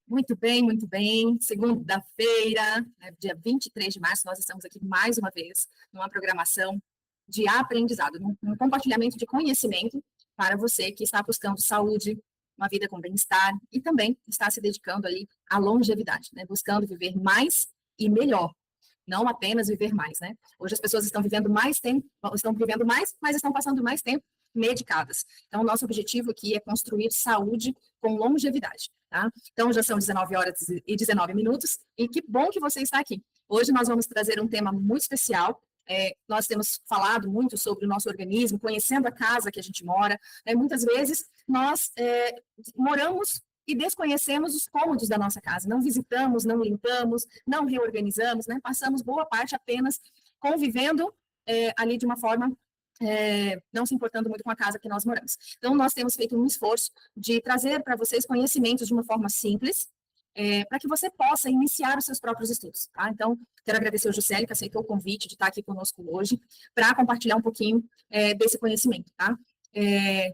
Muito bem, muito bem. Segunda-feira, né, dia 23 de março, nós estamos aqui mais uma vez numa programação de aprendizado, num compartilhamento de conhecimento para você que está buscando saúde, uma vida com bem-estar e também está se dedicando ali à longevidade, né, buscando viver mais e melhor, não apenas viver mais, né? Hoje as pessoas estão vivendo mais tempo, estão vivendo mais, mas estão passando mais tempo medicadas. Então, o nosso objetivo aqui é construir saúde com longevidade, tá? Então, já são 19 horas e 19 minutos, e que bom que você está aqui. Hoje nós vamos trazer um tema muito especial. Nós temos falado muito sobre o nosso organismo, conhecendo a casa que a gente mora. Muitas vezes nós moramos e desconhecemos os cômodos da nossa casa. Não visitamos, não limpamos, não reorganizamos, né? Passamos boa parte apenas convivendo ali de uma forma não se importando muito com a casa que nós moramos. Então, nós temos feito um esforço de trazer para vocês conhecimentos de uma forma simples, para que você possa iniciar os seus próprios estudos. Tá? Então, quero agradecer ao Juscelio, que aceitou o convite de estar aqui conosco hoje, para compartilhar um pouquinho desse conhecimento. Tá?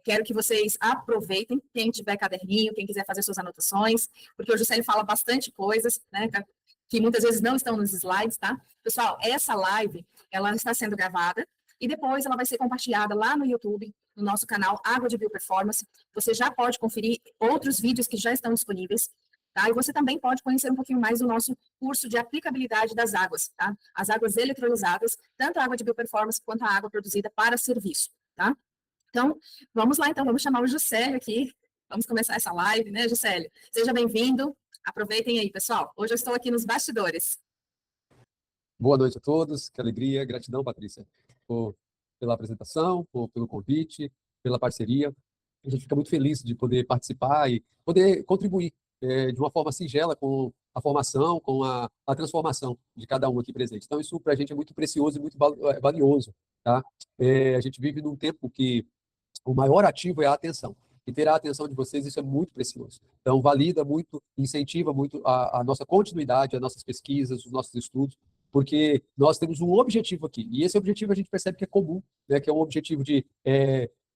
Quero que vocês aproveitem, quem tiver caderninho, quem quiser fazer suas anotações, porque o Juscelio fala bastante coisas, né, que muitas vezes não estão nos slides, tá? Pessoal, essa live, ela está sendo gravada, e depois ela vai ser compartilhada lá no YouTube, no nosso canal Água de Bioperformance. Você já pode conferir outros vídeos que já estão disponíveis, tá? E você também pode conhecer um pouquinho mais do nosso curso de aplicabilidade das águas, tá? As águas eletrolizadas, tanto a água de Bioperformance quanto a água produzida para serviço, tá? Então, vamos lá, então, vamos chamar o Juscelio aqui. Vamos começar essa live, né, Juscelio? Seja bem-vindo. Aproveitem aí, pessoal. Hoje eu estou aqui nos bastidores. Boa noite a todos, que alegria, gratidão, Patrícia, pela apresentação, pelo convite, pela parceria. A gente fica muito feliz de poder participar e poder contribuir de uma forma singela com a formação, com a transformação de cada um aqui presente. Então, isso para a gente é muito precioso e muito valioso. Tá? A gente vive num tempo que o maior ativo é a atenção. E ter a atenção de vocês, isso é muito precioso. Então, valida muito, incentiva muito a nossa continuidade, as nossas pesquisas, os nossos estudos, porque nós temos um objetivo aqui. E esse objetivo a gente percebe que é comum, né? Que é um objetivo de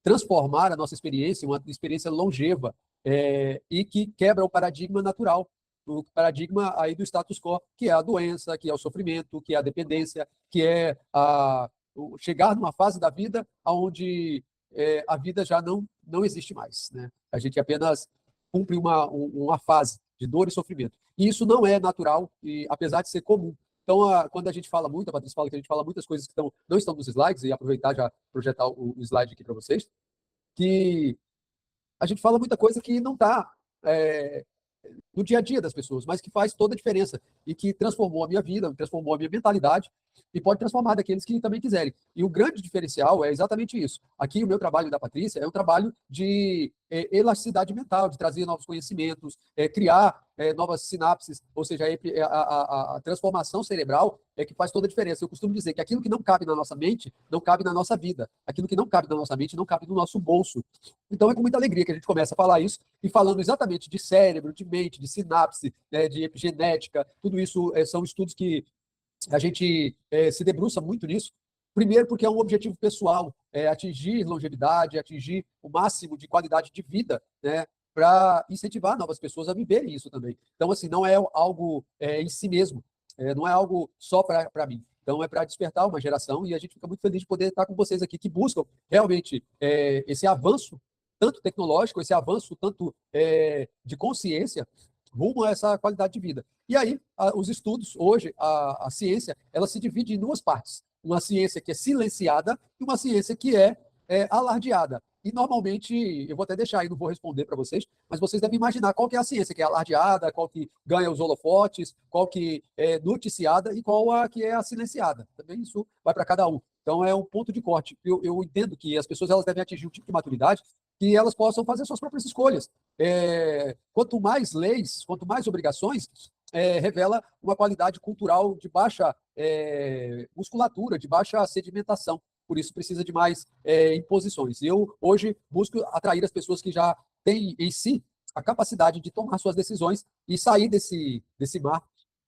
transformar a nossa experiência, uma experiência longeva, e que quebra o paradigma natural, o paradigma aí do status quo, que é a doença, que é o sofrimento, que é a dependência, que é chegar numa fase da vida onde a vida já não existe mais, né? A gente apenas cumpre uma fase de dor e sofrimento. E isso não é natural, e apesar de ser comum. Então, quando a gente fala muito, a Patrícia fala que a gente fala muitas coisas que não estão nos slides, e aproveitar já projetar o slide aqui para vocês, que a gente fala muita coisa que não está no dia a dia das pessoas, mas que faz toda a diferença e que transformou a minha vida, transformou a minha mentalidade e pode transformar daqueles que também quiserem. E o grande diferencial é exatamente isso. Aqui, o meu trabalho da Patrícia é um trabalho de elasticidade mental, de trazer novos conhecimentos, criar novas sinapses, ou seja, a transformação cerebral é que faz toda a diferença. Eu costumo dizer que aquilo que não cabe na nossa mente, não cabe na nossa vida. Aquilo que não cabe na nossa mente, não cabe no nosso bolso. Então, é com muita alegria que a gente começa a falar isso, e falando exatamente de cérebro, de mente, de sinapse, né, de epigenética, tudo isso são estudos que a gente se debruça muito nisso. Primeiro, porque é um objetivo pessoal, atingir longevidade, atingir o máximo de qualidade de vida, né, para incentivar novas pessoas a viverem isso também. Então, assim, não é algo em si mesmo, não é algo só para mim. Então, é para despertar uma geração, e a gente fica muito feliz de poder estar com vocês aqui, que buscam realmente esse avanço, tanto tecnológico, esse avanço tanto de consciência, rumo a essa qualidade de vida. E aí, os estudos, hoje, a ciência, ela se divide em duas partes. Uma ciência que é silenciada e uma ciência que é alardeada. E, normalmente, eu vou até deixar aí, não vou responder para vocês, mas vocês devem imaginar qual que é a ciência que é alardeada, qual que ganha os holofotes, qual que é noticiada e qual a que é a silenciada. Também isso vai para cada um. Então, é um ponto de corte. Eu entendo que as pessoas elas devem atingir um tipo de maturidade que elas possam fazer suas próprias escolhas. Quanto mais leis, quanto mais obrigações, revela uma qualidade cultural de baixa musculatura, de baixa sedimentação. Por isso precisa de mais imposições. Eu, hoje, busco atrair as pessoas que já têm em si a capacidade de tomar suas decisões e sair desse mar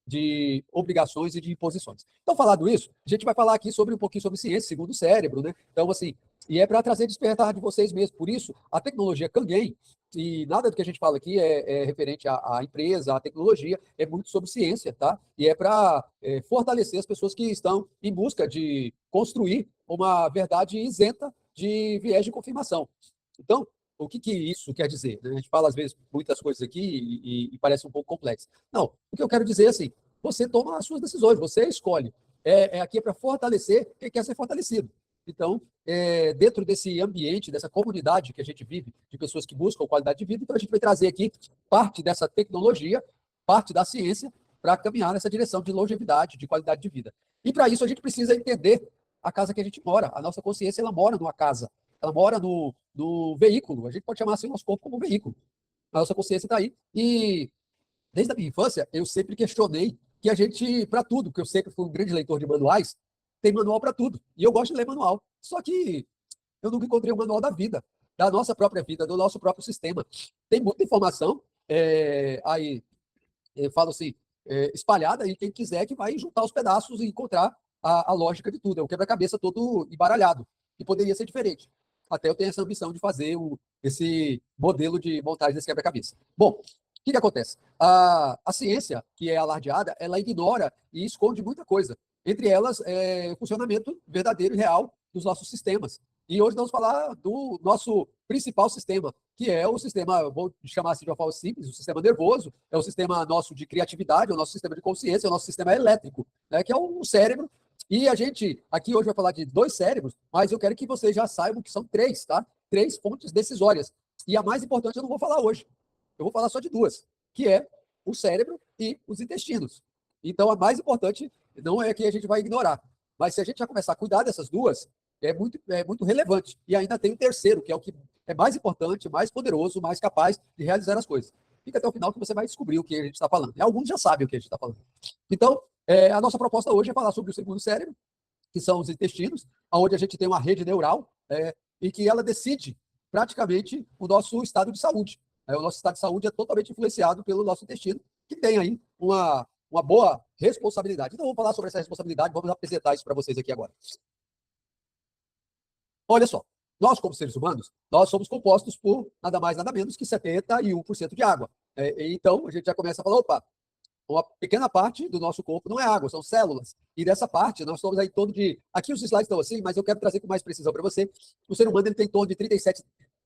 de obrigações e de imposições. Então, falado isso, a gente vai falar aqui sobre um pouquinho sobre ciência, segundo o cérebro, né? Então, assim, e é para trazer despertar de vocês mesmos. Por isso, a tecnologia Kangen, e nada do que a gente fala aqui é referente à empresa, à tecnologia, é muito sobre ciência, tá? E é para fortalecer as pessoas que estão em busca de construir uma verdade isenta de viés de confirmação. Então, o que isso quer dizer? Né? A gente fala, às vezes, muitas coisas aqui e parece um pouco complexo. Não, o que eu quero dizer é assim, você toma as suas decisões, você escolhe. Aqui para fortalecer quem quer ser fortalecido. Então, dentro desse ambiente, dessa comunidade que a gente vive, de pessoas que buscam qualidade de vida, então a gente vai trazer aqui parte dessa tecnologia, parte da ciência, para caminhar nessa direção de longevidade, de qualidade de vida. E para isso a gente precisa entender a casa que a gente mora. A nossa consciência, ela mora numa casa, ela mora no veículo. A gente pode chamar assim o nosso corpo como um veículo. A nossa consciência está aí. E desde a minha infância, eu sempre questionei que a gente, para tudo, que eu sempre fui um grande leitor de manuais, tem manual para tudo. E eu gosto de ler manual. Só que eu nunca encontrei um manual da vida, da nossa própria vida, do nosso próprio sistema. Tem muita informação aí, eu falo assim, espalhada, e quem quiser que vai juntar os pedaços e encontrar a lógica de tudo. É um quebra-cabeça todo embaralhado, que poderia ser diferente. Até eu tenho essa ambição de fazer esse modelo de montagem desse quebra-cabeça. Bom, o que acontece? A ciência, que é alardeada, ela ignora e esconde muita coisa. Entre elas, o funcionamento verdadeiro e real dos nossos sistemas. E hoje nós vamos falar do nosso principal sistema, que é o sistema, vou chamar assim de uma forma simples, o sistema nervoso, é o sistema nosso de criatividade, é o nosso sistema de consciência, é o nosso sistema elétrico, né, que é o cérebro. E a gente aqui hoje vai falar de 2 cérebros, mas eu quero que vocês já saibam que são 3, tá? 3 fontes decisórias. E a mais importante eu não vou falar hoje. Eu vou falar só de 2, que é o cérebro e os intestinos. Então, a mais importante não é que a gente vai ignorar. Mas se a gente já começar a cuidar dessas 2, é muito relevante. E ainda tem o terceiro, que é o que é mais importante, mais poderoso, mais capaz de realizar as coisas. Fica até o final que você vai descobrir o que a gente está falando. E alguns já sabem o que a gente está falando. Então, a nossa proposta hoje é falar sobre o segundo cérebro, que são os intestinos, onde a gente tem uma rede neural e que ela decide praticamente o nosso estado de saúde. O nosso estado de saúde é totalmente influenciado pelo nosso intestino, que tem aí uma boa responsabilidade. Então, vamos falar sobre essa responsabilidade, vamos apresentar isso para vocês aqui agora. Olha só, nós, como seres humanos, nós somos compostos por nada mais, nada menos que 71% de água. Então, a gente já começa a falar, opa, uma pequena parte do nosso corpo não é água, são células. E dessa parte, nós somos aí em torno de... Aqui os slides estão assim, mas eu quero trazer com mais precisão para você. O ser humano ele tem em torno de 37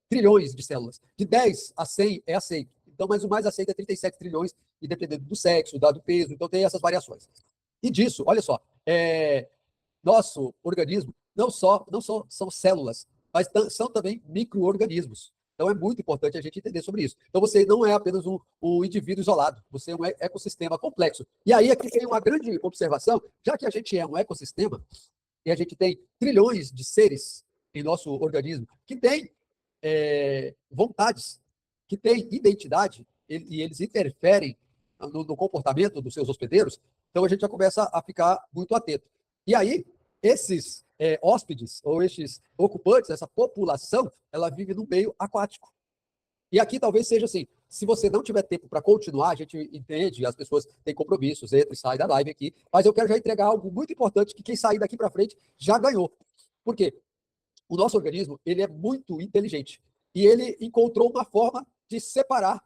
trilhões de células. De 10 a 100 é aceito. Então, mas o mais aceito é 37 trilhões, e dependendo do sexo, do peso, então tem essas variações. E disso, olha só, nosso organismo não só são células, mas são também micro-organismos. Então, é muito importante a gente entender sobre isso. Então, você não é apenas um indivíduo isolado, você é um ecossistema complexo. E aí, aqui tem uma grande observação, já que a gente é um ecossistema, e a gente tem trilhões de seres em nosso organismo que têm vontades, que têm identidade, e eles interferem no comportamento dos seus hospedeiros, então a gente já começa a ficar muito atento. E aí, esses hóspedes, ou esses ocupantes, essa população, ela vive no meio aquático. E aqui talvez seja assim, se você não tiver tempo para continuar, a gente entende, as pessoas têm compromissos, entra e sai da live aqui, mas eu quero já entregar algo muito importante que quem sair daqui para frente já ganhou. Por quê? O nosso organismo, ele é muito inteligente e ele encontrou uma forma de separar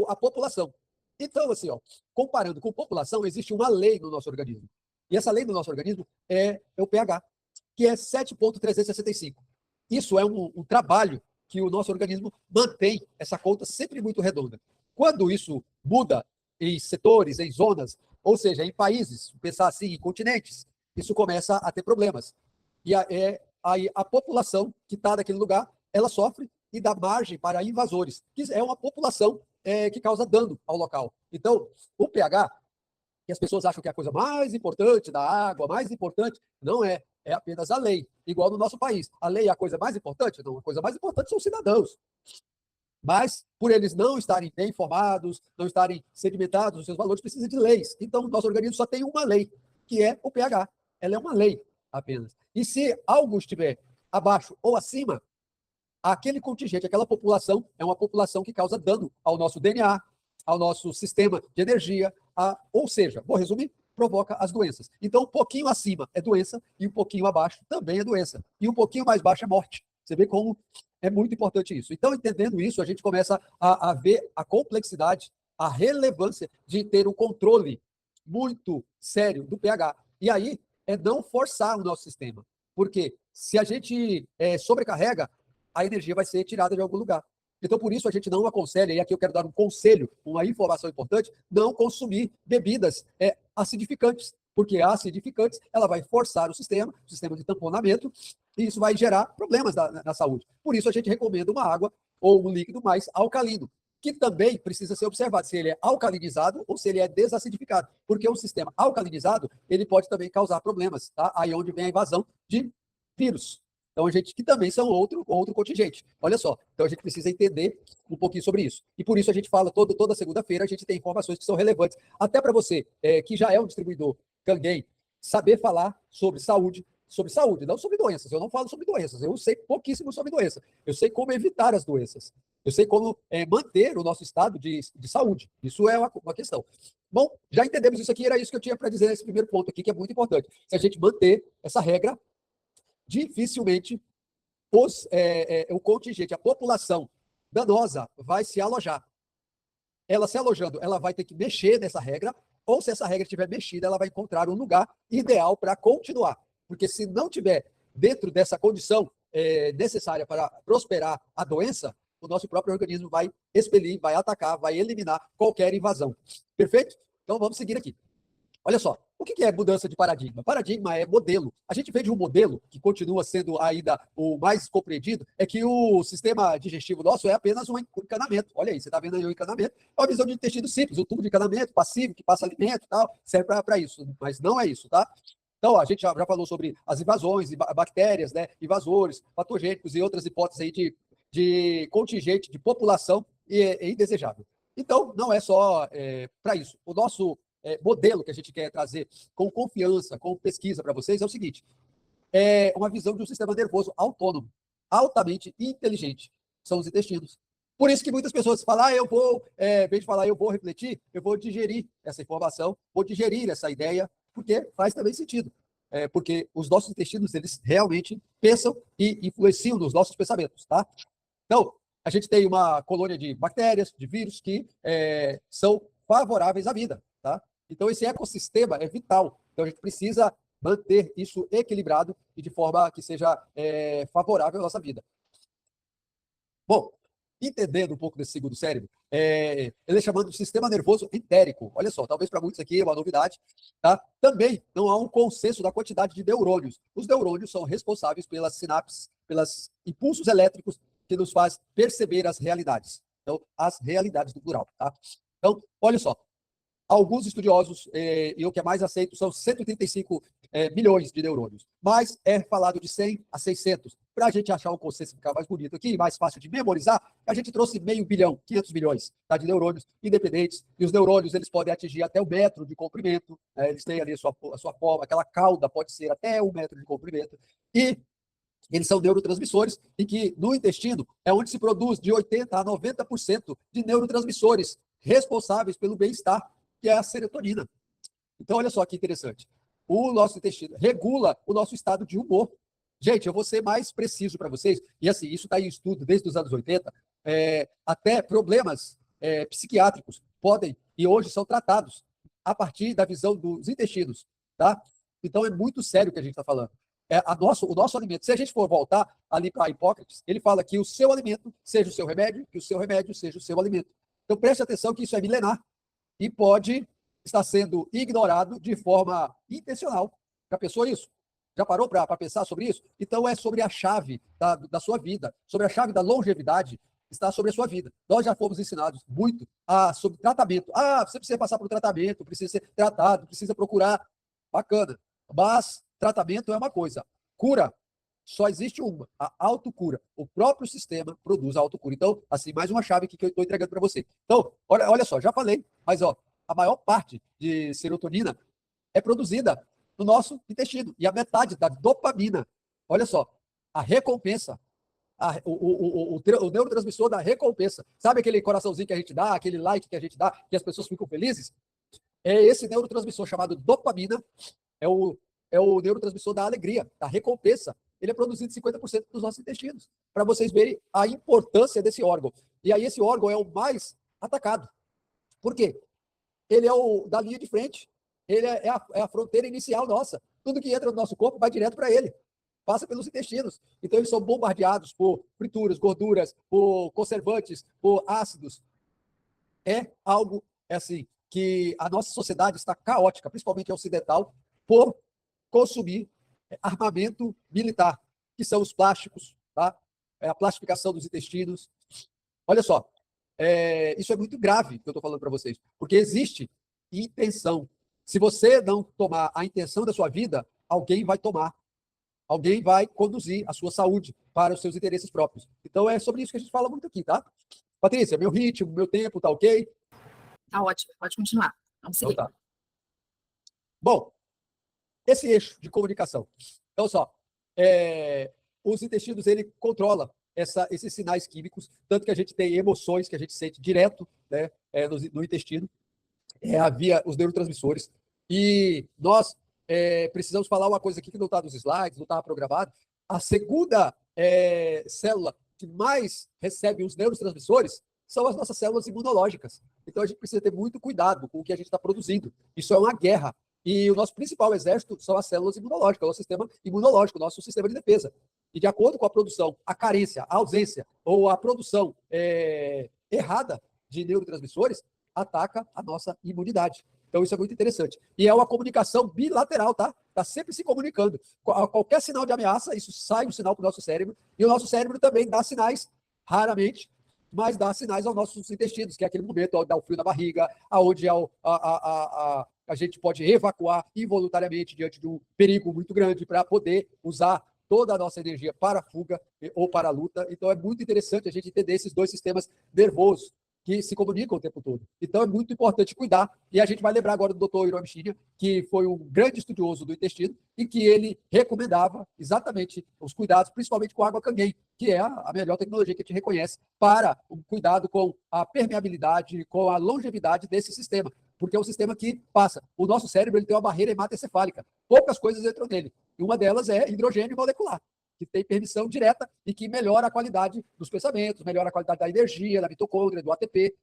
a população. Então, assim, ó, comparando com população, existe uma lei no nosso organismo. E essa lei do nosso organismo é o pH, que é 7,365. Isso é um trabalho que o nosso organismo mantém essa conta sempre muito redonda. Quando isso muda em setores, em zonas, ou seja, em países, pensar assim, em continentes, isso começa a ter problemas. E aí a população que está naquele lugar, ela sofre e dá margem para invasores, que é uma população que causa dano ao local. Então, o pH, que as pessoas acham que é a coisa mais importante da água, mais importante, não é. É apenas a lei, igual no nosso país. A lei é a coisa mais importante? Não, a coisa mais importante são os cidadãos. Mas, por eles não estarem bem informados, não estarem sedimentados nos seus valores, precisa de leis. Então, o nosso organismo só tem uma lei, que é o pH. Ela é uma lei apenas. E se algo estiver abaixo ou acima, aquele contingente, aquela população, é uma população que causa dano ao nosso DNA, ao nosso sistema de energia, ou seja, vou resumir, provoca as doenças. Então, um pouquinho acima é doença e um pouquinho abaixo também é doença. E um pouquinho mais baixo é morte. Você vê como é muito importante isso. Então, entendendo isso, a gente começa a ver a complexidade, a relevância de ter um controle muito sério do pH. E aí é não forçar o nosso sistema. Porque se a gente sobrecarrega, a energia vai ser tirada de algum lugar. Então, por isso, a gente não aconselha, e aqui eu quero dar um conselho, uma informação importante, não consumir bebidas acidificantes, porque a acidificantes, ela vai forçar o sistema de tamponamento, e isso vai gerar problemas na saúde. Por isso, a gente recomenda uma água ou um líquido mais alcalino, que também precisa ser observado se ele é alcalinizado ou se ele é desacidificado, porque o sistema alcalinizado, ele pode também causar problemas, tá? Aí é onde vem a invasão de vírus. Então, a gente que também são outro contingente. Olha só, então a gente precisa entender um pouquinho sobre isso. E por isso a gente fala toda segunda-feira, a gente tem informações que são relevantes, até para você que já é um distribuidor Kangen, saber falar sobre saúde, não sobre doenças. Eu não falo sobre doenças, eu sei pouquíssimo sobre doenças. Eu sei como evitar as doenças. Eu sei como manter o nosso estado de saúde. Isso é uma questão. Bom, já entendemos isso aqui, era isso que eu tinha para dizer nesse primeiro ponto aqui, que é muito importante. Se a gente manter essa regra, dificilmente o contingente, a população danosa vai se alojar. Ela se alojando, ela vai ter que mexer nessa regra, ou se essa regra estiver mexida, ela vai encontrar um lugar ideal para continuar. Porque se não tiver dentro dessa condição necessária para prosperar a doença, o nosso próprio organismo vai expelir, vai atacar, vai eliminar qualquer invasão. Perfeito? Então vamos seguir aqui. Olha só, o que é mudança de paradigma? Paradigma é modelo. A gente vê de um modelo que continua sendo ainda o mais compreendido, é que o sistema digestivo nosso é apenas um encanamento. Olha aí, você está vendo aí o encanamento? É uma visão de intestino simples, um tubo de encanamento passivo que passa alimento e tal, serve para isso, mas não é isso, tá? Então, a gente já falou sobre as invasões, bactérias, né, invasores, patogênicos e outras hipóteses aí de contingente, de população indesejável. Então, não é só para isso. O nosso modelo que a gente quer trazer com confiança, com pesquisa para vocês é o seguinte: é uma visão de um sistema nervoso autônomo, altamente inteligente. São os intestinos. Por isso que muitas pessoas falam, em vez de falar eu vou refletir, eu vou digerir essa informação, vou digerir essa ideia, porque faz também sentido. Porque os nossos intestinos, eles realmente pensam e influenciam nos nossos pensamentos, tá? Então, a gente tem uma colônia de bactérias, de vírus, que são favoráveis à vida, tá? Então, esse ecossistema é vital. Então, a gente precisa manter isso equilibrado e de forma que seja favorável à nossa vida. Bom, entendendo um pouco desse segundo cérebro, ele é chamado de sistema nervoso entérico. Olha só, talvez para muitos aqui é uma novidade, tá? Também não há um consenso da quantidade de neurônios. Os neurônios são responsáveis pelas sinapses, pelos impulsos elétricos que nos faz perceber as realidades. Então, as realidades do plural, tá? Então, olha só, alguns estudiosos, e o que é mais aceito, são 135 milhões de neurônios, mas é falado de 100 a 600. Para a gente achar um conceito ficar mais bonito aqui, mais fácil de memorizar, a gente trouxe 500 bilhão, 500 milhões tá, de neurônios independentes, e os neurônios eles podem atingir até 1 metro de comprimento, eles têm ali a sua forma, aquela cauda pode ser até 1 metro de comprimento, e eles são neurotransmissores e que no intestino é onde se produz de 80% a 90% de neurotransmissores responsáveis pelo bem-estar, que é a serotonina. Então, olha só que interessante. O nosso intestino regula o nosso estado de humor. Gente, eu vou ser mais preciso para vocês, e assim, isso está em estudo desde os anos 80, até problemas psiquiátricos podem, e hoje são tratados a partir da visão dos intestinos, tá? Então, é muito sério o que a gente está falando. O nosso alimento, se a gente for voltar ali para Hipócrates, ele fala que o seu alimento seja o seu remédio, que o seu remédio seja o seu alimento. Então, preste atenção que isso é milenar e pode estar sendo ignorado de forma intencional. Já pensou isso? Já parou para pensar sobre isso? Então, é sobre a chave da sua vida, sobre a chave da longevidade, está sobre a sua vida. Nós já fomos ensinados muito sobre tratamento. Você precisa passar por um tratamento, precisa ser tratado, precisa procurar. Bacana. Mas tratamento é uma coisa. Cura, só existe uma, a autocura. O próprio sistema produz a autocura. Então, assim, mais uma chave que eu estou entregando para você. Então, olha só, já falei, mas a maior parte de serotonina é produzida no nosso intestino. E a metade da dopamina, olha só, a recompensa, o neurotransmissor da recompensa. Sabe aquele coraçãozinho que a gente dá, aquele like que a gente dá, que as pessoas ficam felizes? é esse neurotransmissor chamado dopamina, é o, é o neurotransmissor da alegria, da recompensa. Ele é produzido em 50% dos nossos intestinos, para vocês verem a importância desse órgão. E aí esse órgão é o mais atacado. Por quê? Ele é o da linha de frente, ele é a fronteira inicial nossa. Tudo que entra no nosso corpo vai direto para ele, passa pelos intestinos. Então eles são bombardeados por frituras, gorduras, por conservantes, por ácidos. É algo assim que a nossa sociedade está caótica, principalmente a ocidental, por consumir armamento militar, que são os plásticos, tá? A plastificação dos intestinos. Olha só, isso é muito grave que eu estou falando para vocês, porque existe intenção. Se você não tomar a intenção da sua vida, alguém vai tomar. Alguém vai conduzir a sua saúde para os seus interesses próprios. Então é sobre isso que a gente fala muito aqui, tá? Patrícia, meu ritmo, meu tempo, tá ok? Tá ótimo, pode continuar. Vamos seguir. Então tá. Bom, esse eixo de comunicação. Então, só, os intestinos, ele controla esses sinais químicos, tanto que a gente tem emoções que a gente sente direto, né, no intestino, via os neurotransmissores. E nós precisamos falar uma coisa aqui que não está nos slides, não estava programado. A segunda célula que mais recebe os neurotransmissores são as nossas células imunológicas. Então, a gente precisa ter muito cuidado com o que a gente está produzindo. Isso é uma guerra. E o nosso principal exército são as células imunológicas, o nosso sistema imunológico, o nosso sistema de defesa. E de acordo com a produção, a carência, a ausência ou a produção errada de neurotransmissores, ataca a nossa imunidade. Então, isso é muito interessante. E é uma comunicação bilateral, tá? Está sempre se comunicando. Qualquer sinal de ameaça, isso sai um sinal para o nosso cérebro. E o nosso cérebro também dá sinais, raramente, mas dá sinais aos nossos intestinos, que é aquele momento onde dá o frio na barriga, onde a gente pode evacuar involuntariamente diante de um perigo muito grande para poder usar toda a nossa energia para a fuga ou para a luta. Então, é muito interessante a gente entender esses dois sistemas nervosos que se comunicam o tempo todo. Então, é muito importante cuidar. E a gente vai lembrar agora do Dr. Hiromi Shinya, que foi um grande estudioso do intestino e que ele recomendava exatamente os cuidados, principalmente com a água Kangen, que é a melhor tecnologia que a gente reconhece para o cuidado com a permeabilidade, com a longevidade desse sistema. Porque é um sistema que passa. O nosso cérebro ele tem uma barreira hematoencefálica. Poucas coisas entram nele. E uma delas é hidrogênio molecular, que tem permissão direta e que melhora a qualidade dos pensamentos, melhora a qualidade da energia, da mitocôndria, do ATP.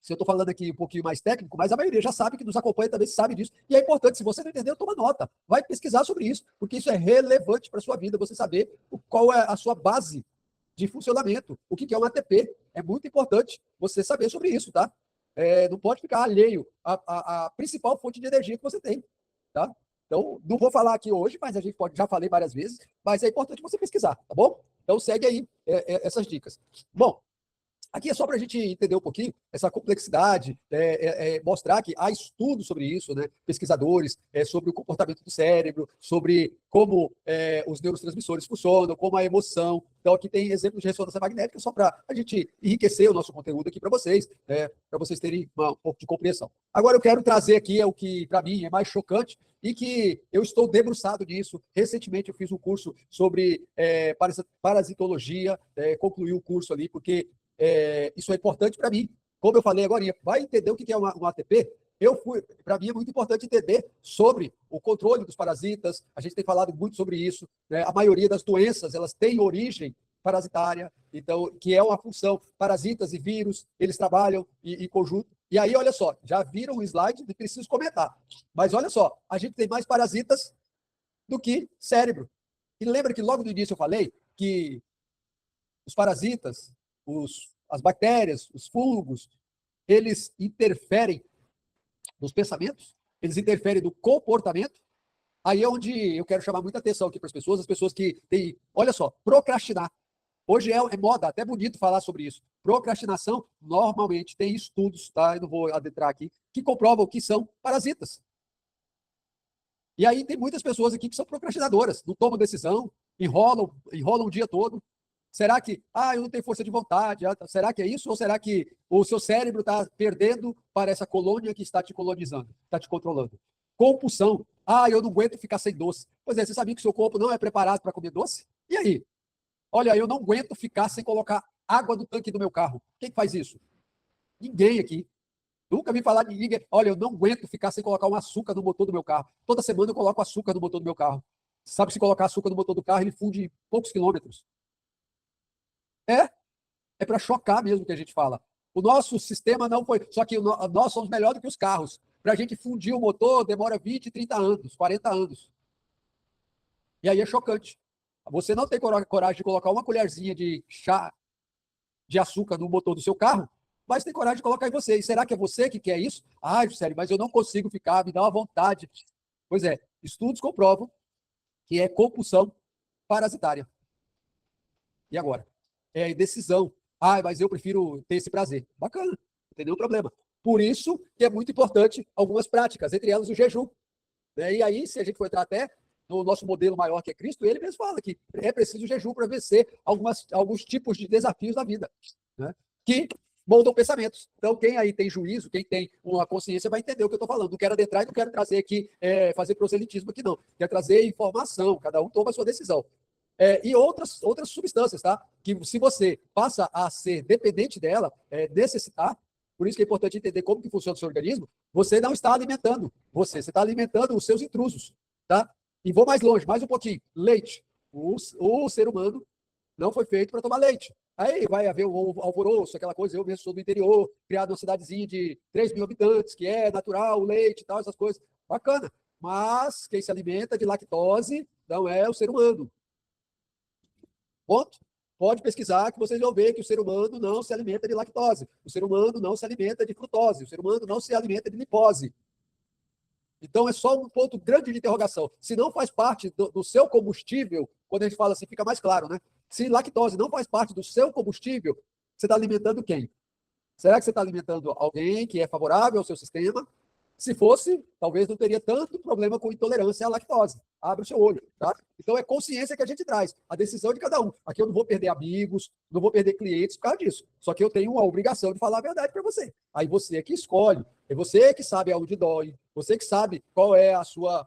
Se eu estou falando aqui um pouquinho mais técnico, mas a maioria já sabe, que nos acompanha também sabe disso. E é importante, se você não entendeu, toma nota. Vai pesquisar sobre isso, porque isso é relevante para a sua vida, você saber qual é a sua base de funcionamento, o que é um ATP. É muito importante você saber sobre isso, tá? Não pode ficar alheio à principal fonte de energia que você tem, tá? Então, não vou falar aqui hoje, mas a gente já falei várias vezes, mas é importante você pesquisar, tá bom? Então, segue aí essas dicas. Bom, aqui é só para a gente entender um pouquinho essa complexidade, mostrar que há estudos sobre isso, né? Pesquisadores, sobre o comportamento do cérebro, sobre como os neurotransmissores funcionam, como a emoção. Então, aqui tem exemplos de ressonância magnética, só para a gente enriquecer o nosso conteúdo aqui para vocês terem um pouco de compreensão. Agora, eu quero trazer aqui o que, para mim, é mais chocante e que eu estou debruçado nisso. Recentemente, eu fiz um curso sobre parasitologia, concluí o curso ali, porque isso é importante para mim. Como eu falei agora, vai entender o que é um ATP? Para mim é muito importante entender sobre o controle dos parasitas. A gente tem falado muito sobre isso, né? A maioria das doenças, elas têm origem parasitária, então, que é uma função. Parasitas e vírus, eles trabalham em conjunto. E aí, olha só, já viram o slide e preciso comentar. Mas olha só, a gente tem mais parasitas do que cérebro. E lembra que logo no início eu falei que os parasitas, as bactérias, os fungos, eles interferem nos pensamentos, eles interferem no comportamento. Aí é onde eu quero chamar muita atenção aqui para as pessoas que têm, olha só, procrastinar. Hoje é moda, até bonito falar sobre isso. Procrastinação, normalmente, tem estudos, tá? Eu não vou adentrar aqui, que comprovam que são parasitas. E aí tem muitas pessoas aqui que são procrastinadoras, não tomam decisão, enrolam o dia todo. Será que, eu não tenho força de vontade? Será que é isso? Ou será que o seu cérebro está perdendo para essa colônia que está te colonizando, está te controlando? Compulsão. Eu não aguento ficar sem doce. Pois é, você sabia que o seu corpo não é preparado para comer doce? E aí? Olha, eu não aguento ficar sem colocar água no tanque do meu carro. Quem faz isso? Ninguém aqui. Nunca vi falar de ninguém. Olha, eu não aguento ficar sem colocar um açúcar no motor do meu carro. Toda semana eu coloco açúcar no motor do meu carro. Sabe, se colocar açúcar no motor do carro, ele funde em poucos quilômetros. É para chocar mesmo que a gente fala. O nosso sistema não foi. Só que nós somos melhor do que os carros. Para a gente fundir o motor, demora 20, 30 anos, 40 anos. E aí é chocante. Você não tem coragem de colocar uma colherzinha de chá de açúcar no motor do seu carro, mas tem coragem de colocar em você. E será que é você que quer isso? Ah, sério, mas eu não consigo ficar, me dá uma vontade. Pois é, estudos comprovam que é compulsão parasitária. E agora? É indecisão. Ah, mas eu prefiro ter esse prazer. Bacana, não tem nenhum problema. Por isso que é muito importante algumas práticas, entre elas o jejum. E aí, se a gente for entrar até no nosso modelo maior que é Cristo, ele mesmo fala que é preciso jejum para vencer alguns tipos de desafios da vida, né? Que moldam pensamentos. Então, quem aí tem juízo, quem tem uma consciência vai entender o que eu estou falando. Não quero adentrar e não quero trazer aqui, fazer proselitismo aqui, não. Quero trazer informação, cada um toma a sua decisão. E outras substâncias, tá? Que se você passa a ser dependente dela, necessitar, por isso que é importante entender como que funciona o seu organismo, você não está alimentando você está alimentando os seus intrusos, tá? E vou mais longe, mais um pouquinho. Leite. O ser humano não foi feito para tomar leite. Aí vai haver o alvoroço, aquela coisa, eu mesmo sou do interior, criado numa cidadezinha de 3 mil habitantes, que é natural, o leite e tal, essas coisas. Bacana. Mas quem se alimenta de lactose não é o ser humano. Ponto. Pode pesquisar que vocês vão ver que o ser humano não se alimenta de lactose, o ser humano não se alimenta de frutose, o ser humano não se alimenta de lipose. Então é só um ponto grande de interrogação. Se não faz parte do seu combustível, quando a gente fala assim, fica mais claro, né? Se lactose não faz parte do seu combustível, você está alimentando quem? Será que você está alimentando alguém que é favorável ao seu sistema? Se fosse, talvez não teria tanto problema com intolerância à lactose. Abre o seu olho, tá? Então é consciência que a gente traz, a decisão de cada um. Aqui eu não vou perder amigos, não vou perder clientes por causa disso. Só que eu tenho a obrigação de falar a verdade para você. Aí você é que escolhe, é você que sabe aonde dói, você que sabe qual é a sua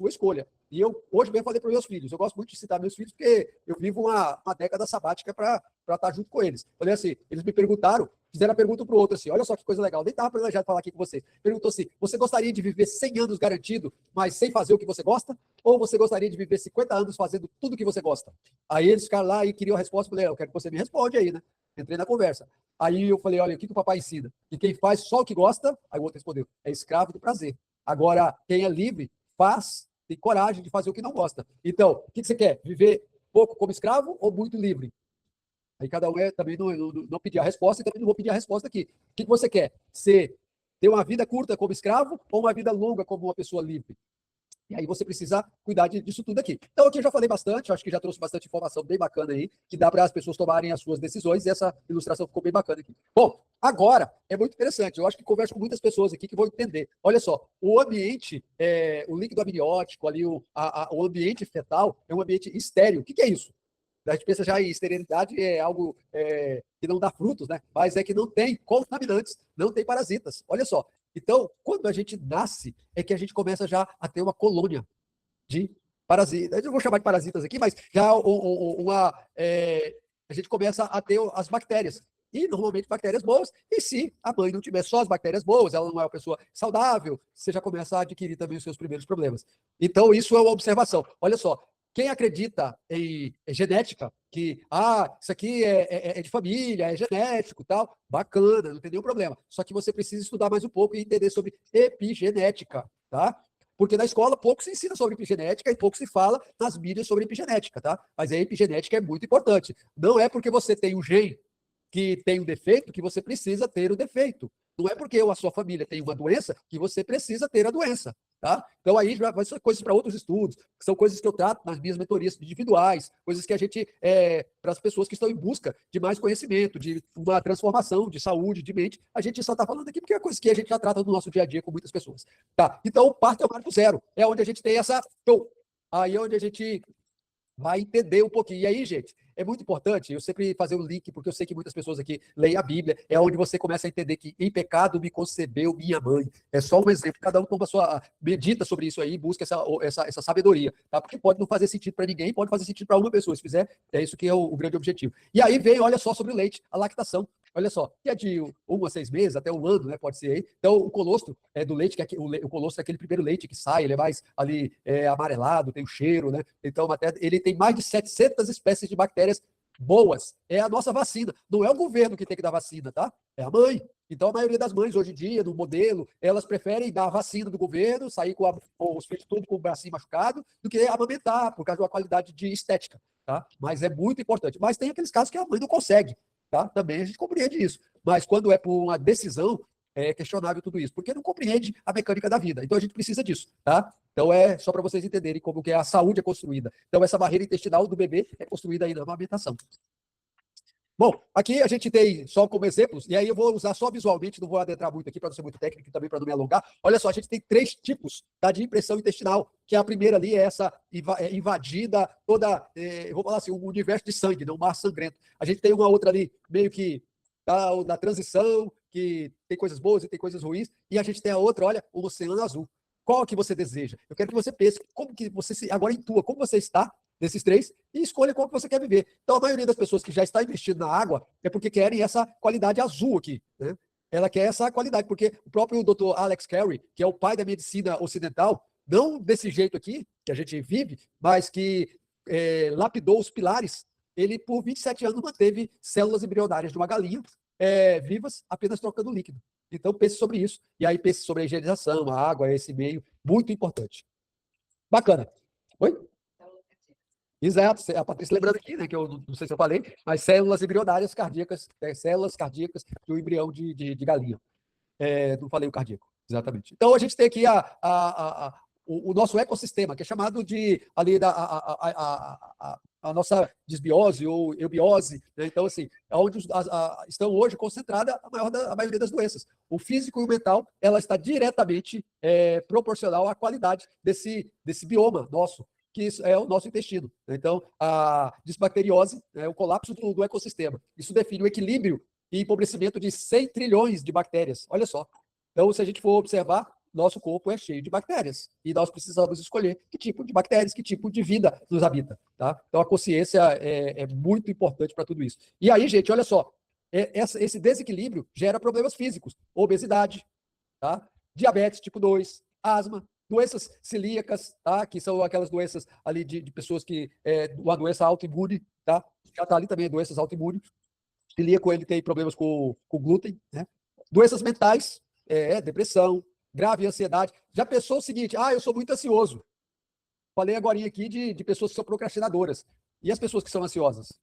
escolha. E eu hoje mesmo falei para meus filhos, eu gosto muito de citar meus filhos porque eu vivo uma década sabática para estar junto com eles. Falei assim, eles me perguntaram, fizeram a pergunta para o outro assim, olha só que coisa legal, nem estava planejado falar aqui com você. Perguntou assim, você gostaria de viver 100 anos garantido, mas sem fazer o que você gosta? Ou você gostaria de viver 50 anos fazendo tudo o que você gosta? Aí eles ficaram lá e queriam a resposta, falei, eu quero que você me responde aí, né? Entrei na conversa. Aí eu falei, olha, o que o papai ensina? Que quem faz só o que gosta, aí o outro respondeu, é escravo do prazer. Agora, quem é livre, faz, tem coragem de fazer o que não gosta. Então, o que você quer? Viver pouco como escravo ou muito livre? Aí cada um também não pedir a resposta e também não vou pedir a resposta aqui. O que você quer? Ter uma vida curta como escravo ou uma vida longa como uma pessoa livre? E aí você precisa cuidar disso tudo aqui. Então aqui eu já falei bastante, acho que já trouxe bastante informação bem bacana aí, que dá para as pessoas tomarem as suas decisões, e essa ilustração ficou bem bacana aqui. Bom, agora é muito interessante, eu acho que converso com muitas pessoas aqui que vão entender. Olha só, o ambiente, o líquido amniótico, ali, o ambiente fetal é um ambiente estéril. O que é isso? A gente pensa já em esterilidade, é algo que não dá frutos, né? Mas é que não tem contaminantes, não tem parasitas. Olha só. Então, quando a gente nasce, é que a gente começa já a ter uma colônia de parasitas. Eu não vou chamar de parasitas aqui, mas já a gente começa a ter as bactérias. E normalmente bactérias boas. E se a mãe não tiver só as bactérias boas, ela não é uma pessoa saudável, você já começa a adquirir também os seus primeiros problemas. Então, isso é uma observação. Olha só, quem acredita em genética, que isso aqui é de família, é genético, tal, bacana, não tem nenhum problema. Só que você precisa estudar mais um pouco e entender sobre epigenética, tá? Porque na escola pouco se ensina sobre epigenética e pouco se fala nas mídias sobre epigenética, tá? Mas a epigenética é muito importante. Não é porque você tem um gene que tem um defeito que você precisa ter o defeito. Não é porque a sua família tem uma doença que você precisa ter a doença, tá? Então aí vai ser coisas para outros estudos, que são coisas que eu trato nas minhas mentorias individuais, coisas que a gente, para as pessoas que estão em busca de mais conhecimento, de uma transformação de saúde, de mente, a gente só está falando aqui porque é coisa que a gente já trata no nosso dia a dia com muitas pessoas, tá? Então o parto é o marco zero, é onde a gente tem essa... Aí é onde a gente vai entender um pouquinho. E aí, gente, é muito importante eu sempre fazer o link, porque eu sei que muitas pessoas aqui leem a Bíblia, é onde você começa a entender que em pecado me concebeu minha mãe. É só um exemplo, cada um toma medita sobre isso aí, busca essa sabedoria, tá? Porque pode não fazer sentido para ninguém, pode fazer sentido para uma pessoa, se fizer, é isso que é o grande objetivo. E aí vem, olha só, sobre o leite, a lactação. olha só, que é de 1 a 6 meses, até 1 ano, né, pode ser aí. Então, o colostro do leite, que é o colostro é aquele primeiro leite que sai, ele é mais ali amarelado, tem o cheiro, né? Então, ele tem mais de 700 espécies de bactérias boas. É a nossa vacina. Não é o governo que tem que dar vacina, tá? É a mãe. Então, a maioria das mães, hoje em dia, no modelo, elas preferem dar a vacina do governo, sair com os filhos tudo com o bracinho machucado, do que amamentar, por causa de uma qualidade de estética, tá? Mas é muito importante. Mas tem aqueles casos que a mãe não consegue, tá? Também a gente compreende isso. Mas quando é por uma decisão, é questionável tudo isso, porque não compreende a mecânica da vida. Então, a gente precisa disso, tá? Então, é só para vocês entenderem como que a saúde é construída. Então, essa barreira intestinal do bebê é construída aí na amamentação. Bom, aqui a gente tem só como exemplos, e aí eu vou usar só visualmente, não vou adentrar muito aqui para não ser muito técnico e também para não me alongar. Olha só, a gente tem 3 tipos de impressão intestinal, que a primeira ali é essa invadida, toda, eu vou falar assim, um universo de sangue, não um mar sangrento. A gente tem uma outra ali, meio que da transição, que tem coisas boas e tem coisas ruins, e a gente tem a outra, olha, o oceano azul. Qual que você deseja? Eu quero que você pense, como que você agora intua, como você está desses 3 e escolha qual que você quer viver. Então, a maioria das pessoas que já está investindo na água é porque querem essa qualidade azul aqui, né? Ela quer essa qualidade, porque o próprio Dr. Alex Carey, que é o pai da medicina ocidental, não desse jeito aqui, que a gente vive, mas que lapidou os pilares, ele, por 27 anos, manteve células embrionárias de uma galinha vivas, apenas trocando líquido. Então, pense sobre isso. E aí, pense sobre a higienização, a água, esse meio, muito importante. Bacana. Oi? Exato, a Patrícia lembrando aqui, né, que eu não sei se eu falei, mas células embrionárias cardíacas, células cardíacas do embrião de galinha. Não falei o cardíaco, exatamente. Então, a gente tem aqui o nosso ecossistema, que é chamado de ali a nossa disbiose ou eubiose, né? Então, assim, é onde estão hoje concentrada a maioria das doenças. O físico e o mental, ela está diretamente proporcional à qualidade desse bioma nosso, que isso é o nosso intestino. Então, a desbacteriose é o colapso do ecossistema. Isso define o equilíbrio e empobrecimento de 100 trilhões de bactérias. Olha só. Então, se a gente for observar, nosso corpo é cheio de bactérias e nós precisamos escolher que tipo de bactérias, que tipo de vida nos habita, tá? Então, a consciência é muito importante para tudo isso. E aí, gente, olha só, esse desequilíbrio gera problemas físicos, obesidade, tá? Diabetes tipo 2, asma, doenças celíacas, tá? Que são aquelas doenças ali de pessoas que uma doença autoimune, tá? Já está ali também doenças autoimunes. Celíaco, ele tem problemas com glúten, né? Doenças mentais, depressão, grave ansiedade. Já pensou o seguinte, eu sou muito ansioso. Falei agora aqui de pessoas que são procrastinadoras. E as pessoas que são ansiosas?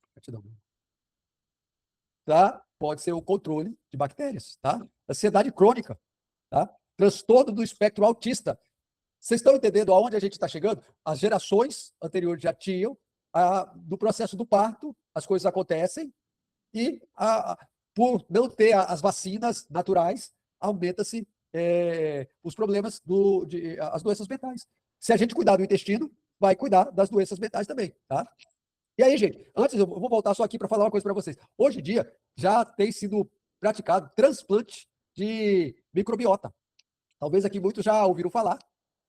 Tá? Pode ser o controle de bactérias, tá? Ansiedade crônica, tá? Transtorno do espectro autista. Vocês estão entendendo aonde a gente está chegando? As gerações anteriores já tinham, no processo do parto, as coisas acontecem, e por não ter as vacinas naturais, aumenta-se os problemas, as doenças mentais. Se a gente cuidar do intestino, vai cuidar das doenças mentais também, tá? E aí, gente, antes eu vou voltar só aqui para falar uma coisa para vocês. Hoje em dia, já tem sido praticado transplante de microbiota. Talvez aqui muitos já ouviram falar,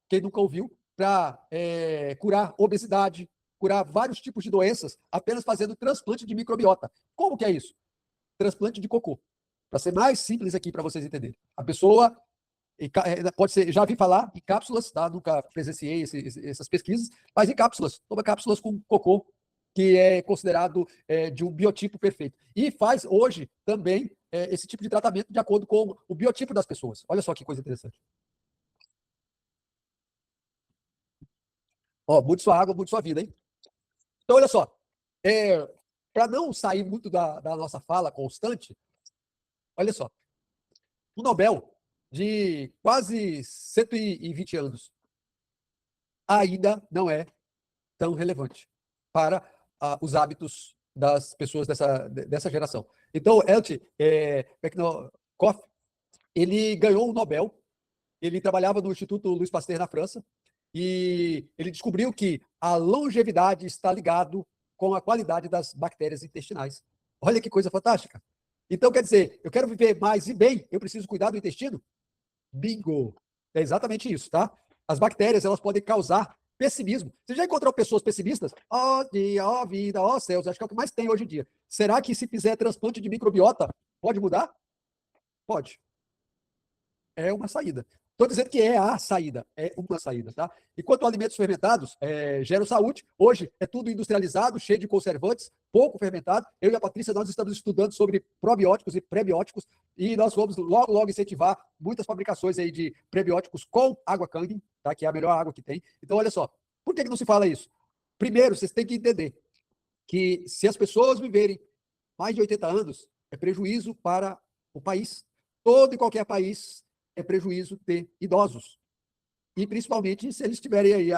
quem nunca ouviu, para curar obesidade, curar vários tipos de doenças, apenas fazendo transplante de microbiota. Como que é isso? Transplante de cocô. Para ser mais simples aqui para vocês entenderem. A pessoa pode ser, já vi falar em cápsulas, tá? Nunca presenciei essas pesquisas, mas em cápsulas, toma cápsulas com cocô, que é considerado de um biotipo perfeito. E faz hoje também esse tipo de tratamento de acordo com o biotipo das pessoas. Olha só que coisa interessante. Ó, mude sua água, mude sua vida, hein? Então, olha só, para não sair muito da nossa fala constante, olha só, o Nobel de quase 120 anos ainda não é tão relevante para os hábitos das pessoas dessa geração. Então, Elt Koff, ele ganhou o Nobel, ele trabalhava no Instituto Louis Pasteur na França, e ele descobriu que a longevidade está ligado com a qualidade das bactérias intestinais. Olha que coisa fantástica. Então, quer dizer, eu quero viver mais e bem, eu preciso cuidar do intestino? Bingo! É exatamente isso, tá? As bactérias, elas podem causar Pessimismo. Você já encontrou pessoas pessimistas? Ó dia, ó vida, ó céus. Acho que é o que mais tem hoje em dia. Será que se fizer transplante de microbiota, pode mudar? Pode. É uma saída. Estou dizendo que é a saída, é uma saída, tá? E quanto a alimentos fermentados, geram saúde. Hoje é tudo industrializado, cheio de conservantes, pouco fermentado. Eu e a Patrícia, nós estamos estudando sobre probióticos e prebióticos e nós vamos logo, logo incentivar muitas fabricações aí de prebióticos com água Kangen, tá? Que é a melhor água que tem. Então, olha só, por que não se fala isso? Primeiro, vocês têm que entender que se as pessoas viverem mais de 80 anos, é prejuízo para o país. Todo e qualquer país é prejuízo ter idosos. E principalmente se eles estiverem aí